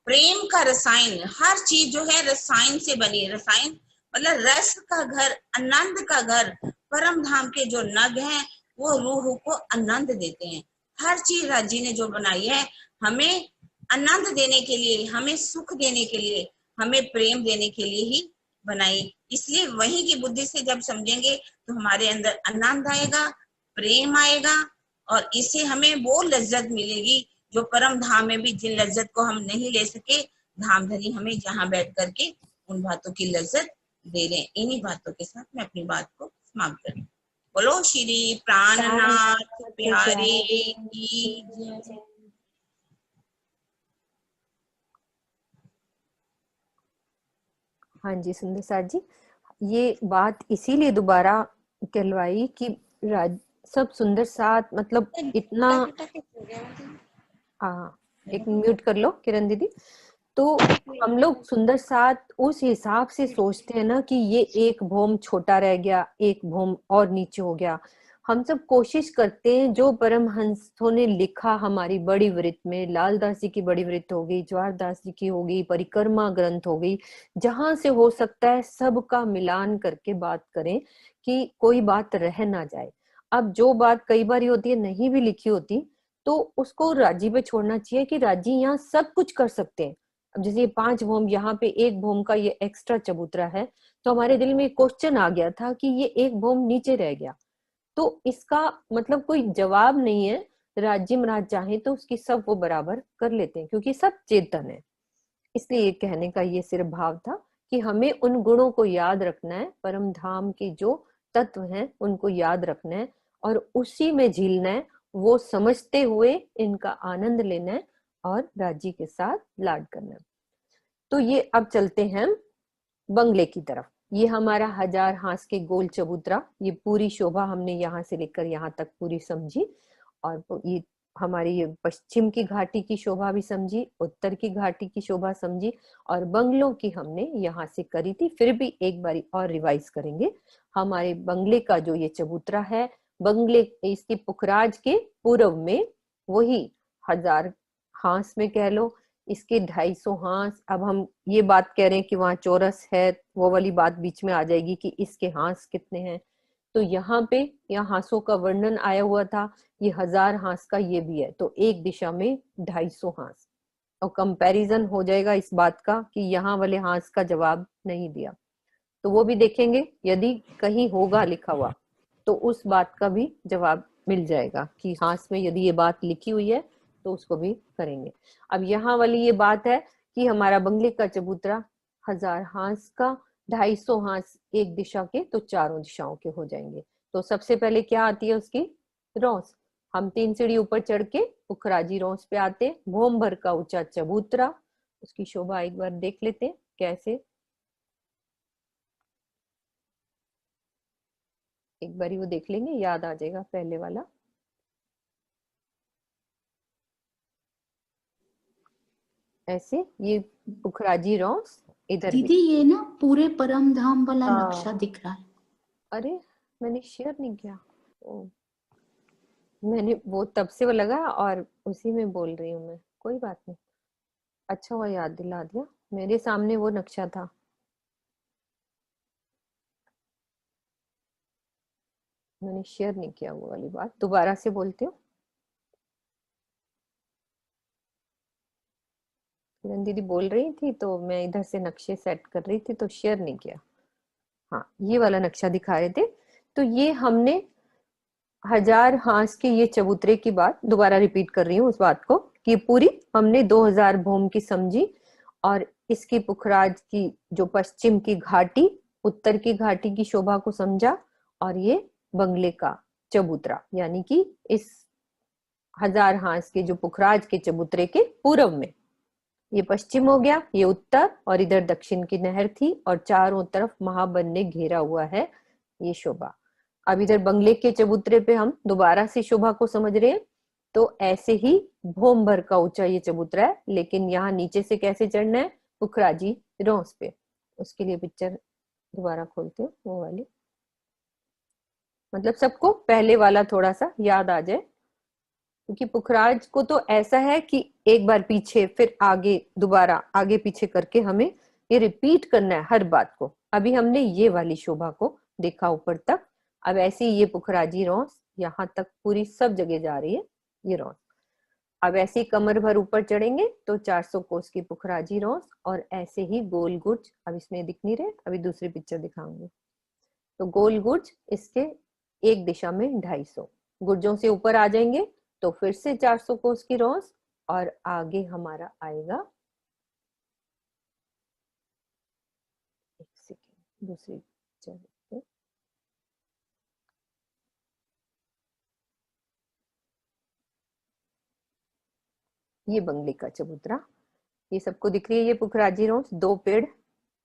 प्रेम का रसायन, हर चीज जो है रसायन से बनी। रसायन मतलब रस का घर, आनंद का घर। परम धाम के जो नग हैं वो रूह को आनंद देते हैं। हर चीज राज्य ने जो बनाई है हमें आनंद देने के लिए, हमें सुख देने के लिए, हमें प्रेम देने के लिए ही बनाई। इसलिए वहीं की बुद्धि से जब समझेंगे तो हमारे अंदर आनंद आएगा, प्रेम आएगा और इससे हमें वो लज्जत मिलेगी जो परम धाम में भी जिन लज्जत को हम नहीं ले सके, धाम धनी हमें जहाँ बैठ करके उन बातों की लज्जत दे रहे हैं। इन्हीं बातों के साथ मैं अपनी बात को समाप्त करूँ। बोलो श्री प्राणनाथ प्राणनाथ प्यारे प्यारे की की जय। जय। हाँ जी सुंदर साथ जी, ये बात इसीलिए दोबारा कहलवाई कि राज सब सुंदर साथ मतलब इतना हाँ, एक म्यूट कर लो किरण दीदी। तो हम लोग सुंदर साथ उस हिसाब से सोचते हैं ना कि ये एक भौम छोटा रह गया, एक भौम और नीचे हो गया। हम सब कोशिश करते हैं जो परमहंसों ने लिखा हमारी बड़ी वृत्त में, लालदास जी की बड़ी वृत्त हो गई, ज्वारदास जी की हो गई, परिक्रमा ग्रंथ हो गई, जहां से हो सकता है सबका मिलान करके बात करें कि कोई बात रह ना जाए। अब जो बात कई बार होती है नहीं भी लिखी होती तो उसको राजी पे छोड़ना चाहिए कि राजी यहाँ सब कुछ कर सकते हैं। अब जैसे ये 5 भौम, यहाँ पे एक भौम का ये एक्स्ट्रा चबूतरा है, तो हमारे दिल में क्वेश्चन आ गया था कि ये एक भौम नीचे रह गया, तो इसका मतलब कोई जवाब नहीं है। राज्य महाराज चाहे तो उसकी सब वो बराबर कर लेते हैं क्योंकि सब चेतन है। इसलिए ये कहने का ये सिर्फ भाव था कि हमें उन गुणों को याद रखना है, परम धाम के जो तत्व हैं उनको याद रखना है और उसी में झीलना है, वो समझते हुए इनका आनंद लेना है और राजी के साथ लाड करना है। तो ये अब चलते हैं बंगले की तरफ। ये हमारा 1000 हांस के गोल चबूतरा, ये पूरी शोभा हमने यहाँ से लेकर यहाँ तक पूरी समझी और ये हमारी ये पश्चिम की घाटी की शोभा भी समझी, उत्तर की घाटी की शोभा समझी और बंगलों की हमने यहाँ से करी थी। फिर भी एक बारी और रिवाइज करेंगे। हमारे बंगले का जो ये चबूतरा है, बंगले इसकी पुखराज के पूर्व में वही 1000 हांस में कह लो, इसके 250 हांस। अब हम ये बात कह रहे हैं कि वहां चौरस है, वो वाली बात बीच में आ जाएगी कि इसके हांस कितने हैं। तो यहाँ पे यहाँ हांसों का वर्णन आया हुआ था, ये 1000 हांस का ये भी है, तो एक दिशा में 250 हांस। और कंपैरिजन हो जाएगा इस बात का कि यहाँ वाले हांस का जवाब नहीं दिया, तो वो भी देखेंगे। यदि कहीं होगा लिखा हुआ तो उस बात का भी जवाब मिल जाएगा कि हांस में यदि ये बात लिखी हुई है तो उसको भी करेंगे। अब यहाँ वाली ये बात है कि हमारा बंगले का चबूतरा 1000 हांस का, 250 हांस एक दिशा के, तो चारों दिशाओं के हो जाएंगे। तो सबसे पहले क्या आती है उसकी रौस। हम 3 सीढ़ी ऊपर चढ़ के पुखराजी रौस पे आते, भोम भर का ऊंचा चबूतरा, उसकी शोभा एक बार देख लेते हैं कैसे। एक बारी वो देख लेंगे, याद आ जाएगा पहले वाला। ऐसे ये पुखराजी रॉस इधर भी। दीदी ये ना पूरे परम धाम वाला हाँ नक्शा दिख रहा है। अरे मैंने शेयर नहीं किया। ओ, मैंने वो तब से वो लगा और उसी में बोल रही हूँ मैं। कोई बात नहीं, अच्छा हुआ याद दिला दिया। मेरे सामने वो नक्शा था। मैंने शेयर नहीं किया वो वाली बात। दोबारा से बोलती हूँ। किरण दीदी बोल रही थी तो मैं इधर से नक्शे सेट कर रही थी तो शेयर नहीं किया। हाँ, ये वाला नक्शा दिखा रहे थे। तो ये हमने 1000 हांस के ये चबूतरे की बात दोबारा रिपीट कर रही हूँ उस बात को कि पूरी हमने 2000 भूम की समझी। और इसकी पुखराज की जो पश्चिम की घाटी, उत्तर की घाटी की शोभा को समझा। और ये बंगले का चबूतरा, यानी कि इस 1000 हांस के जो पुखराज के चबूतरे के पूर्व में, ये पश्चिम हो गया, ये उत्तर, और इधर दक्षिण की नहर थी और चारों तरफ महाबन ने घेरा हुआ है ये शोभा। अब इधर बंगले के चबूतरे पे हम दोबारा से शोभा को समझ रहे हैं। तो ऐसे ही भोम भर का ऊंचा ये चबूतरा है, लेकिन यहाँ नीचे से कैसे चढ़ना है? पुखराजी रोंस पे। उसके लिए पिक्चर दोबारा खोलते हो वो वाली, मतलब सबको पहले वाला थोड़ा सा याद आ जाए। क्योंकि पुखराज को तो ऐसा है कि एक बार पीछे फिर आगे, दोबारा आगे पीछे करके हमें ये रिपीट करना है हर बात को। अभी हमने ये वाली शोभा को देखा ऊपर तक। अब ऐसे ही ये पुखराजी रॉस यहाँ तक पूरी सब जगह जा रही है ये रॉस। अब ऐसे ही कमर भर ऊपर चढ़ेंगे तो 400 कोस की पुखराजी रॉस, और ऐसे ही गोल गुर्ज। अब इसमें दिख नहीं रहे, अभी दूसरी पिक्चर दिखाऊंगी। तो गोल गुर्ज इसके एक दिशा में 250 गुर्जों से ऊपर आ जाएंगे तो फिर से 400 कोस की रॉस, और आगे हमारा आएगा, एक सेकेंड दूसरी पिक्चर, ये बंगले का चबूतरा। ये सबको दिख रही है ये पुखराजी रॉस, 2 पेड़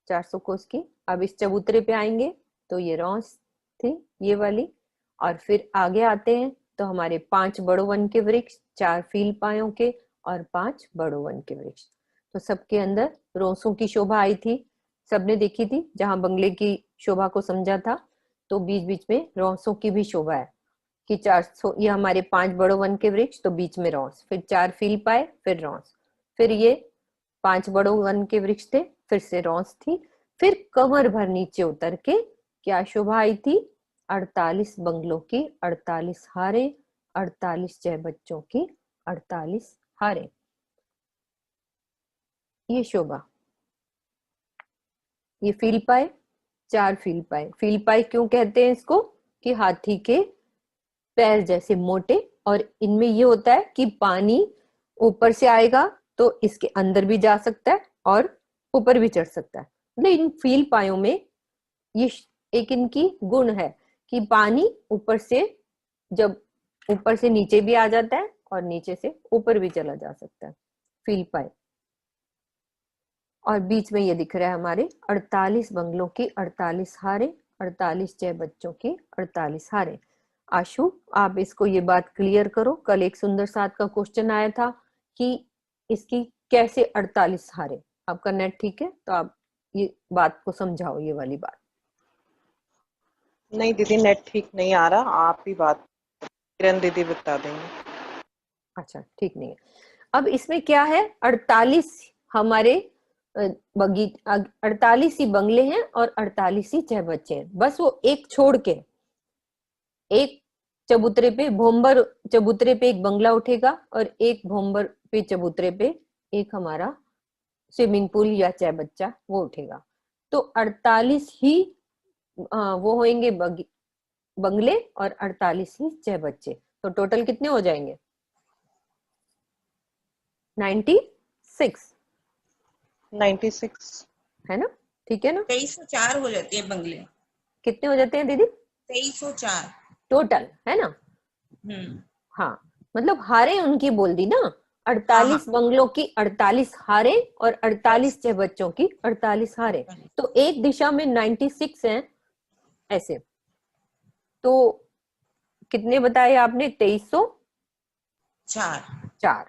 400 कोस की। अब इस चबूतरे पे आएंगे तो ये रॉस थी ये वाली। और फिर आगे आते हैं तो हमारे 5 बड़ो वन के वृक्ष, 4 फील पायों के और 5 बड़ो वन के वृक्ष। तो सबके अंदर रोसों की शोभा आई थी, सबने देखी थी। जहां बंगले की शोभा को समझा था तो बीच बीच में रोसों की भी शोभा है कि 400, ये हमारे 5 बड़ो वन के वृक्ष, तो बीच में रॉस, फिर 4 फील पाए, फिर रॉस, फिर ये 5 बड़ो वन के वृक्ष थे, फिर से रॉस थी। फिर कमर भर नीचे उतर के क्या शोभा आई थी? 48 बंगलों की 48 हारे, 48 जय बच्चों की 48 हारे, ये शोभा। ये फील पाए, 4 फील पाए। फील पाए क्यों कहते हैं इसको? कि हाथी के पैर जैसे मोटे, और इनमें ये होता है कि पानी ऊपर से आएगा तो इसके अंदर भी जा सकता है और ऊपर भी चढ़ सकता है। मतलब इन फील पायों में ये एक इनकी गुण है कि पानी ऊपर से, जब ऊपर से नीचे भी आ जाता है और नीचे से ऊपर भी चला जा सकता है, फील पाए। और बीच में ये दिख रहा है हमारे 48 बंगलों की 48 हारे, 48 जय बच्चों की 48 हारे। आशु, आप इसको ये बात क्लियर करो। कल एक सुंदर साथ का क्वेश्चन आया था कि इसकी कैसे 48 हारे। आपका नेट ठीक है तो आप ये बात को समझाओ, ये वाली बात। नहीं दीदी, नेट ठीक नहीं आ रहा, आप ही बात किरण दीदी बता देंगे। अच्छा, ठीक नहीं है। अब इसमें क्या है, 48 हमारे बगी 48 ही बंगले हैं और 48 ही चह बच्चे हैं। बस वो एक छोड़ के, एक चबूतरे पे भोम्बर चबूतरे पे एक बंगला उठेगा और एक भोम्बर पे चबूतरे पे एक हमारा स्विमिंग पूल या चाय बच्चा वो उठेगा। तो 48 ही वो होंगे बंगले और 48 ही चाय बच्चे। तो टोटल कितने हो जाएंगे? 96 96 है ना? ठीक है ना? 2304 हो जाती है बंगले। कितने हो जाते हैं दीदी? 2304 टोटल, है ना? हाँ, मतलब हारे उनकी बोल दी ना। हाँ 48 हाँ बंगलों की 48 हारे और 48 जय बच्चों की 48 हारे। तो एक दिशा में 96 है ऐसे। तो कितने बताए आपने? 2304।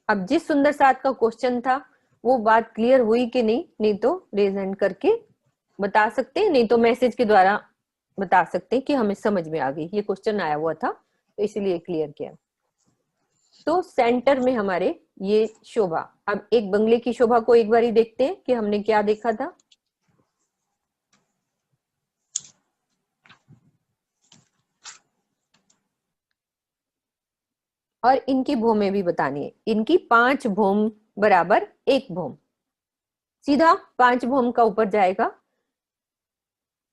अब जिस सुंदर साथ का क्वेश्चन था वो बात क्लियर हुई कि नहीं? नहीं तो रेज हैंड करके बता सकते हैं, नहीं तो मैसेज के द्वारा बता सकते हैं कि हमें समझ में आ गई, ये क्वेश्चन आया हुआ था तो इसीलिए क्लियर किया। तो सेंटर में हमारे ये शोभा, अब एक बंगले की शोभा को एक बार ही देखते हैं कि हमने क्या देखा था। और इनकी भूमि भी बतानी है, इनकी 5 भूम बराबर 1 भूम, सीधा 5 भूम का ऊपर जाएगा।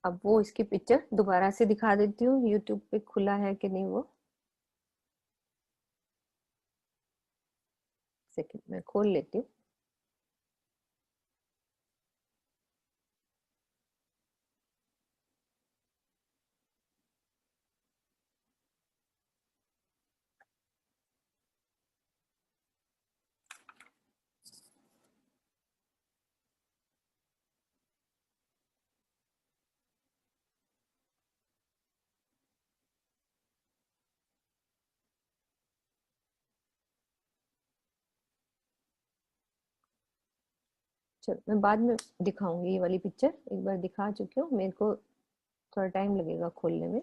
अब वो इसकी पिक्चर दोबारा से दिखा देती हूँ, यूट्यूब पे खुला है कि नहीं वो, सेकंड में खोल लेती हूँ। चलो मैं बाद में दिखाऊंगी, ये वाली पिक्चर एक बार दिखा चुकी हूँ, मेरे को थोड़ा टाइम लगेगा खोलने में।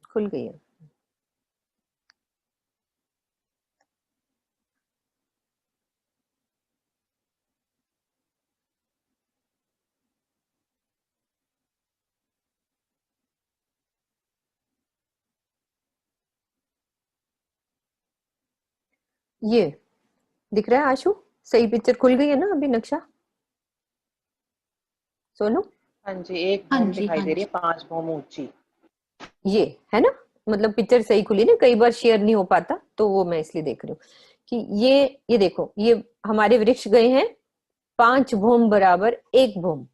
खुल गई है। ये दिख रहा है आशु, सही पिक्चर खुल गई है ना अभी नक्शा? सोनू, हाँ जी, एक हाँ भूम जी, दिखाई हाँ दे रही है, जी। 5 भूम ऊंची। ये है ना, मतलब पिक्चर सही खुली ना, कई बार शेयर नहीं हो पाता तो वो मैं इसलिए देख रही हूँ कि ये देखो, ये हमारे वृक्ष गए हैं 5 भूम बराबर 1 भूम।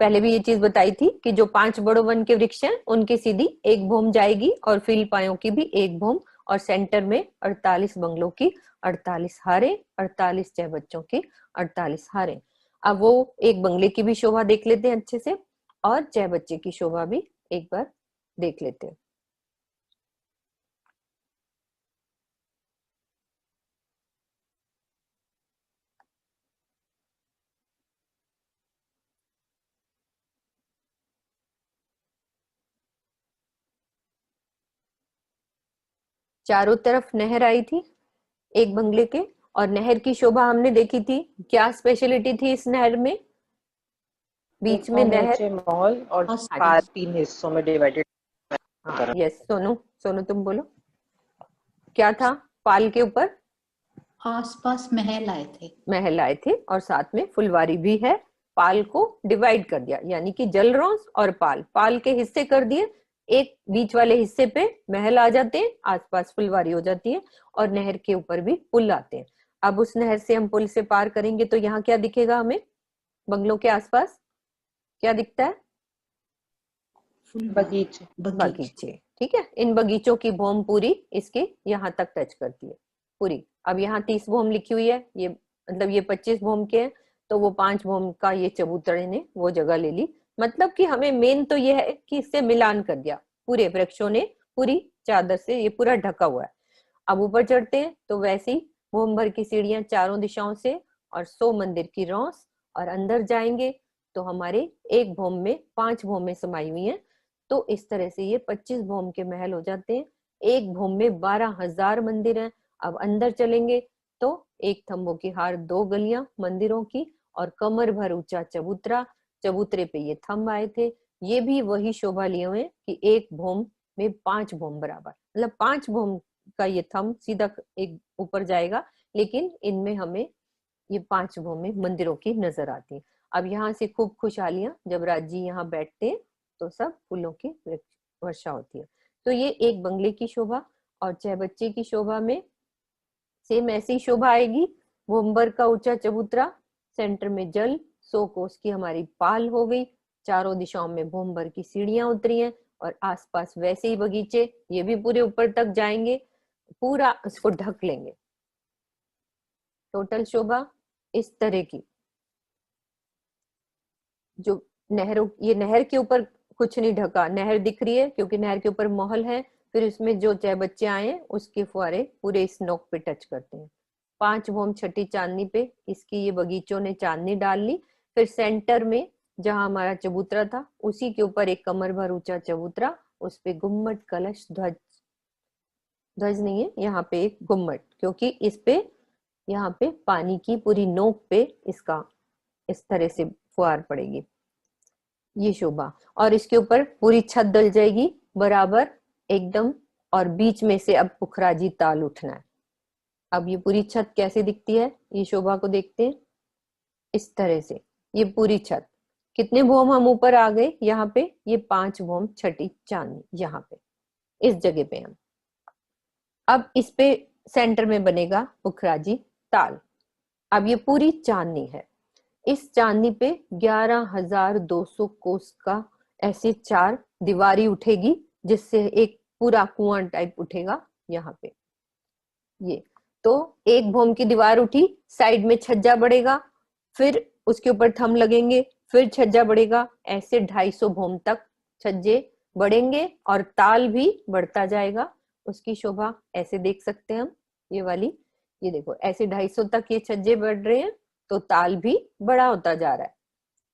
पहले भी ये चीज बताई थी कि जो 5 बड़ो वन के वृक्ष हैं उनकी सीधी 1 भूम जाएगी, और फील पायों की भी 1 भूम, और सेंटर में 48 बंगलों की 48 हारें, 48 चाय बच्चों की 48 हारें। अब वो एक बंगले की भी शोभा देख लेते हैं अच्छे से, और चाय बच्चे की शोभा भी एक बार देख लेते हैं। चारों तरफ नहर आई थी एक बंगले के, और नहर की शोभा हमने देखी थी, क्या स्पेशलिटी थी इस नहर में? एक बीच में भूम नहर, ऊंचे महल और हाँ 3 हिस्सों में डिवाइडेड। हाँ यस, सोनू सोनू तुम बोलो क्या था पाल के ऊपर? आसपास महल आए थे। महल आए थे, और साथ में फुलवारी भी है। पाल को डिवाइड कर दिया, यानी कि जलरौंस और पाल, पाल के हिस्से कर दिए, एक बीच वाले हिस्से पे महल आ जाते हैं, आसपास फुलवारी हो जाती है, और नहर के ऊपर भी पुल आते हैं। अब उस नहर से हम पुल से पार करेंगे तो यहाँ क्या दिखेगा हमें? बंगलों के आसपास क्या दिखता है? बगीचे। बगीचे, ठीक है। इन बगीचों की भूम पूरी इसके यहाँ तक टच करती है पूरी। अब यहाँ 30 भूम लिखी हुई है, ये मतलब ये 25 भूम के हैं, तो वो 5 भूम का ये चबूतरे ने वो जगह ले ली। मतलब कि हमें मेन तो ये है कि इससे मिलान कर दिया, पूरे वृक्षों ने पूरी चादर से ये पूरा ढका हुआ है। अब ऊपर चढ़ते हैं तो वैसे ही भूम भर की सीढ़ियां चारों दिशाओं से, और 100 मंदिर की रौस, और अंदर जाएंगे तो हमारे एक भूम में 5 भूमें समाई हुई हैं। तो इस तरह से ये 25 भूम के महल हो जाते हैं। एक भूम में 12,000 मंदिर हैं। अब अंदर चलेंगे तो एक थंबों की हार 2 गलियां मंदिरों की, और कमर भर ऊंचा चबूतरा, चबूतरे पे ये थंब आए थे। ये भी वही शोभा लिए हुए कि एक भूम में 5 भूम बराबर, मतलब 5 भूम का ये थंब सीधा एक ऊपर जाएगा, लेकिन इनमें हमें ये 5 भूमि मंदिरों की नजर आती है। अब यहाँ से खूब खुशहालियां, जब राज जी यहाँ बैठते हैं तो सब फूलों की वर्षा होती है। तो ये एक बंगले की शोभा, और चाय बच्चे की शोभा में सेम ऐसी शोभा आएगी। भूमभर का ऊंचा चबूतरा, सेंटर में जल, 100 कोस की हमारी पाल हो गई, चारों दिशाओं में भूमभर की सीढ़ियां उतरी हैं, और आसपास वैसे ही बगीचे, ये भी पूरे ऊपर तक जाएंगे, पूरा उसको ढक लेंगे। टोटल शोभा इस तरह की, जो नहरों, ये नहर के ऊपर कुछ नहीं ढका, नहर दिख रही है क्योंकि नहर के ऊपर महल है, फिर इसमें जो चाय बच्चे आए हैं उसके फुहारे पूरे इस नोक पे टच करते हैं, 5 भौम छठी चांदनी पे इसकी ये बगीचों ने चांदनी डाल ली। फिर सेंटर में जहां हमारा चबूतरा था उसी के ऊपर एक कमर भर ऊंचा चबूतरा, उस पे गुम्मट कलश ध्वज, ध्वज नहीं है यहाँ पे एक गुम्मट, क्योंकि इस पे यहाँ पे पानी की पूरी नोक पे इसका इस तरह से फुहार पड़ेगी, ये शोभा। और इसके ऊपर पूरी छत डल जाएगी बराबर एकदम, और बीच में से अब पुखराजी ताल उठना है। अब ये पूरी छत कैसे दिखती है, ये शोभा को देखते हैं। इस तरह से ये पूरी छत, कितने भौम हम ऊपर आ गए यहाँ पे, ये 5 भौम छठी चांदनी यहाँ पे इस जगह पे हम। अब इस पे सेंटर में बनेगा पुखराजी ताल। अब ये पूरी चांदनी है, इस चांदनी पे 11,200 कोस का ऐसे 4 दीवारी उठेगी, जिससे एक पूरा कुआं टाइप उठेगा यहाँ पे। ये तो एक भौम की दीवार उठी, साइड में छज्जा बढ़ेगा, फिर उसके ऊपर थंब लगेंगे, फिर छज्जा बढ़ेगा, ऐसे 250 भौम तक छज्जे बढ़ेंगे और ताल भी बढ़ता जाएगा। उसकी शोभा ऐसे देख सकते हैं हम, ये वाली, ये देखो ऐसे 250 तक ये छज्जे बढ़ रहे हैं, तो ताल भी बड़ा होता जा रहा है।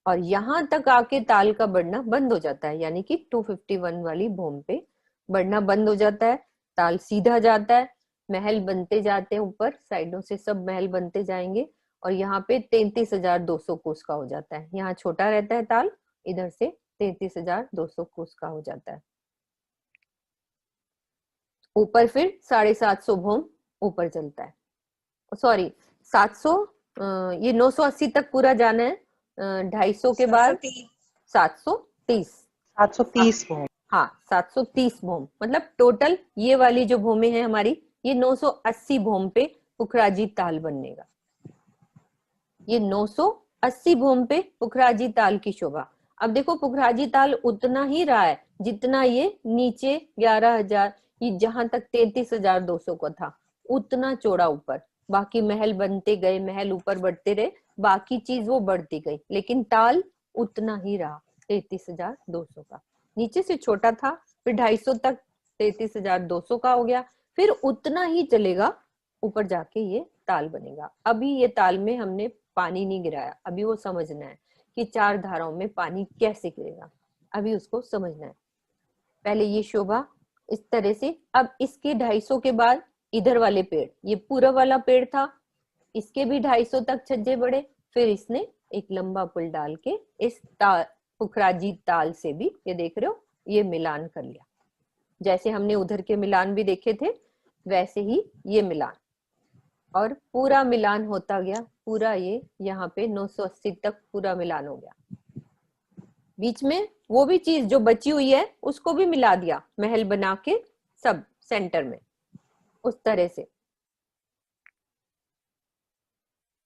और यहां तक आके ताल का बढ़ना बंद हो जाता है, यानी कि 251 वाली भौम पे बढ़ना बंद हो जाता है, ताल सीधा जाता है, महल बनते जाते हैं, ऊपर साइडों से सब महल बनते जाएंगे, और यहाँ पे 33,200 कोस का हो जाता है। यहाँ छोटा रहता है ताल, इधर से 33,200 कोस का हो जाता है। ऊपर फिर 750 भौम ऊपर चलता है, सॉरी 700, ये 980 तक पूरा जाना है, 250 के बाद 730 730 भौम। हाँ 730 भौम, मतलब टोटल ये वाली जो भूमि है हमारी, ये 980 भौम पे पुखराजी ताल बनेगा। ये 980 भौम पे पुखराजी ताल की शोभा। अब देखो पुखराजी ताल उतना ही रहा है जितना ये नीचे 11,000, ये जहां तक 33,200 का था उतना चौड़ा ऊपर, बाकी महल बनते गए, महल ऊपर बढ़ते रहे, बाकी चीज वो बढ़ती गई, लेकिन ताल उतना ही रहा 33,200 का। नीचे से छोटा था, फिर 250 तक 33,200 का हो गया, फिर उतना ही चलेगा, ऊपर जाके ये ताल बनेगा। अभी ये ताल में हमने पानी नहीं गिराया, अभी वो समझना है कि 4 धाराओं में पानी कैसे गिरेगा, अभी उसको समझना है। पहले ये शोभा इस तरह से, अब इसके 250 के बाद इधर वाले पेड़, ये पूरा वाला पेड़ था, इसके भी 250 तक छज्जे बढ़े, फिर इसने एक लंबा पुल डाल के इस पुखराजी ताल से भी, ये देख रहे हो, ये मिलान कर लिया। जैसे हमने उधर के मिलान भी देखे थे वैसे ही ये मिलान, और पूरा मिलान होता गया, पूरा ये यहाँ पे 980 तक पूरा मिलान हो गया। बीच में वो भी चीज जो बची हुई है उसको भी मिला दिया, महल बना के सब सेंटर में, उस तरह से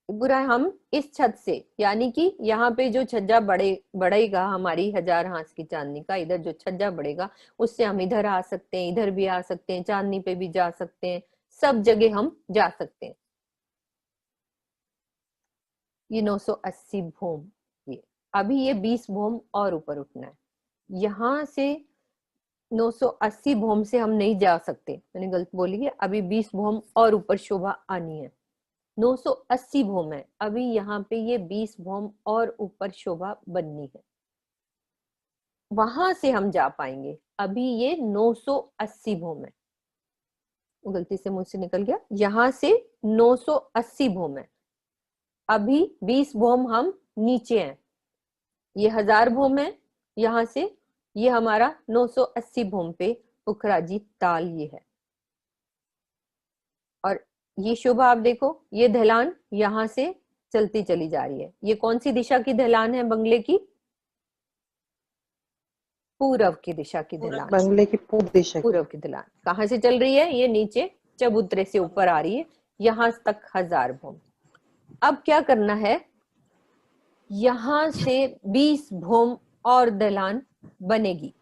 पूरा हम इस छत से, यानी कि यहाँ पे जो छज्जा बढ़ेगा हमारी 1000 हांस की चांदनी का, इधर जो छज्जा बढ़ेगा उससे हम इधर आ सकते हैं, इधर भी आ सकते हैं, चांदनी पे भी जा सकते हैं, सब जगह हम जा सकते हैं। ये 980 भौम, ये अभी ये 20 भौम और ऊपर उठना है। यहाँ से 980 भौम से हम नहीं जा सकते, मैंने गलत बोली है, अभी 20 भौम और ऊपर शोभा आनी है। 980 भौम है, अभी यहाँ पे ये 20 भौम और ऊपर शोभा बननी है, वहां से हम जा पाएंगे। अभी ये 980 भौम है, गलती से मुझसे निकल गया, यहाँ से 980 भौम है, अभी 20 भौम हम नीचे हैं, ये 1000 भौम है, यहाँ से ये हमारा 980 भौम पे पुखराजी ताल ये है। और ये शोभा आप देखो, ये ढलान यहाँ से चलती चली जा रही है। ये कौन सी दिशा की ढलान है बंगले की? पूरब की दिशा की ढलान, बंगले की पूर्व दिशा। पूरब की ढलान कहाँ से चल रही है? ये नीचे चबूतरे से ऊपर आ रही है, यहाँ तक 1000 भौम। अब क्या करना है, यहाँ से 20 भौम और ढलान बनेगी,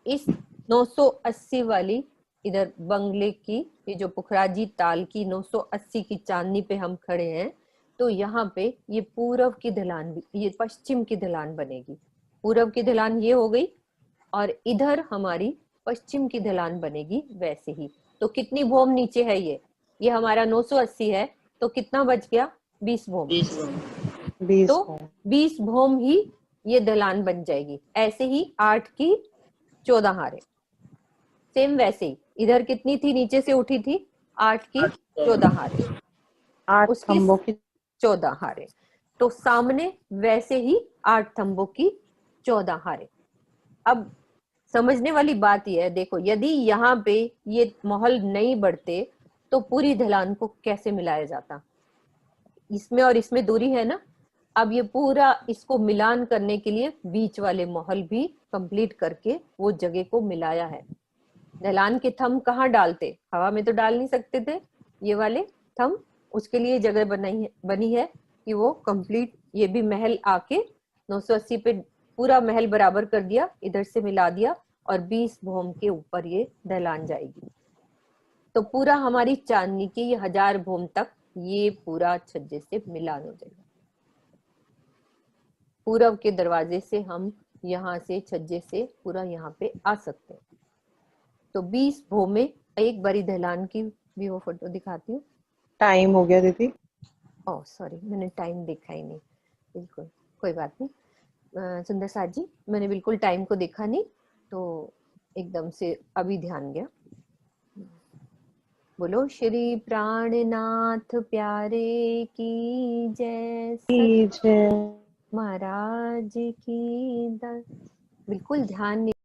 इस 980 वाली इधर बंगले की, ये जो पुखराजी ताल की 980 की चांदनी पे हम खड़े हैं, तो यहाँ पे ये पूरब की ढलान भी, ये पश्चिम की ढलान बनेगी। पूरब की ढलान ये हो गई, और इधर हमारी पश्चिम की ढलान बनेगी वैसे ही। तो कितनी भौम नीचे है ये हमारा 980 है, तो कितना बच गया? 20 भोम। 20 तो भोम। 20 भोम ही ये ढलान बन जाएगी। ऐसे ही 8 की 14 हारे। सेम वैसे ही इधर कितनी थी, नीचे से उठी थी 8 की 14 हारे, 8 उसकी थंबों की 14 हारे। तो सामने वैसे ही 8 थंबों की 14 हारे। अब समझने वाली बात यह है, देखो यदि यहाँ पे ये महल नहीं बढ़ते तो पूरी ढलान को कैसे मिलाया जाता? इसमें और इसमें दूरी है ना। अब ये पूरा इसको मिलान करने के लिए बीच वाले महल भी कंप्लीट करके वो जगह को मिलाया है। ढलान के थंब कहाँ डालते? हवा में तो डाल नहीं सकते थे ये वाले थंब, उसके लिए जगह बनी है कि वो कंप्लीट ये भी महल आके 980 पे पूरा महल बराबर कर दिया, इधर से मिला दिया और 20 भोम के ऊपर ये ढलान जाएगी। तो पूरा हमारी चांदनी के ये 1000 भोम तक ये पूरा छज्जे से मिलान हो जाएगा। पूरब के दरवाजे से हम यहाँ से छज्जे से पूरा यहाँ पे आ सकते हैं। तो 20 भोमे, एक बारी ढलान की भी वो फोटो दिखाती हूँ। टाइम हो गया दीदी। ओह सॉरी, मैंने टाइम देखा ही नहीं। बिल्कुल कोई बात नहीं सुंदर साथ जी, मैंने बिल्कुल टाइम को देखा नहीं, तो एकदम से अभी ध्यान गया। बोलो श्री प्राणनाथ प्यारे की जय, जय। महाराज की बिल्कुल ध्यान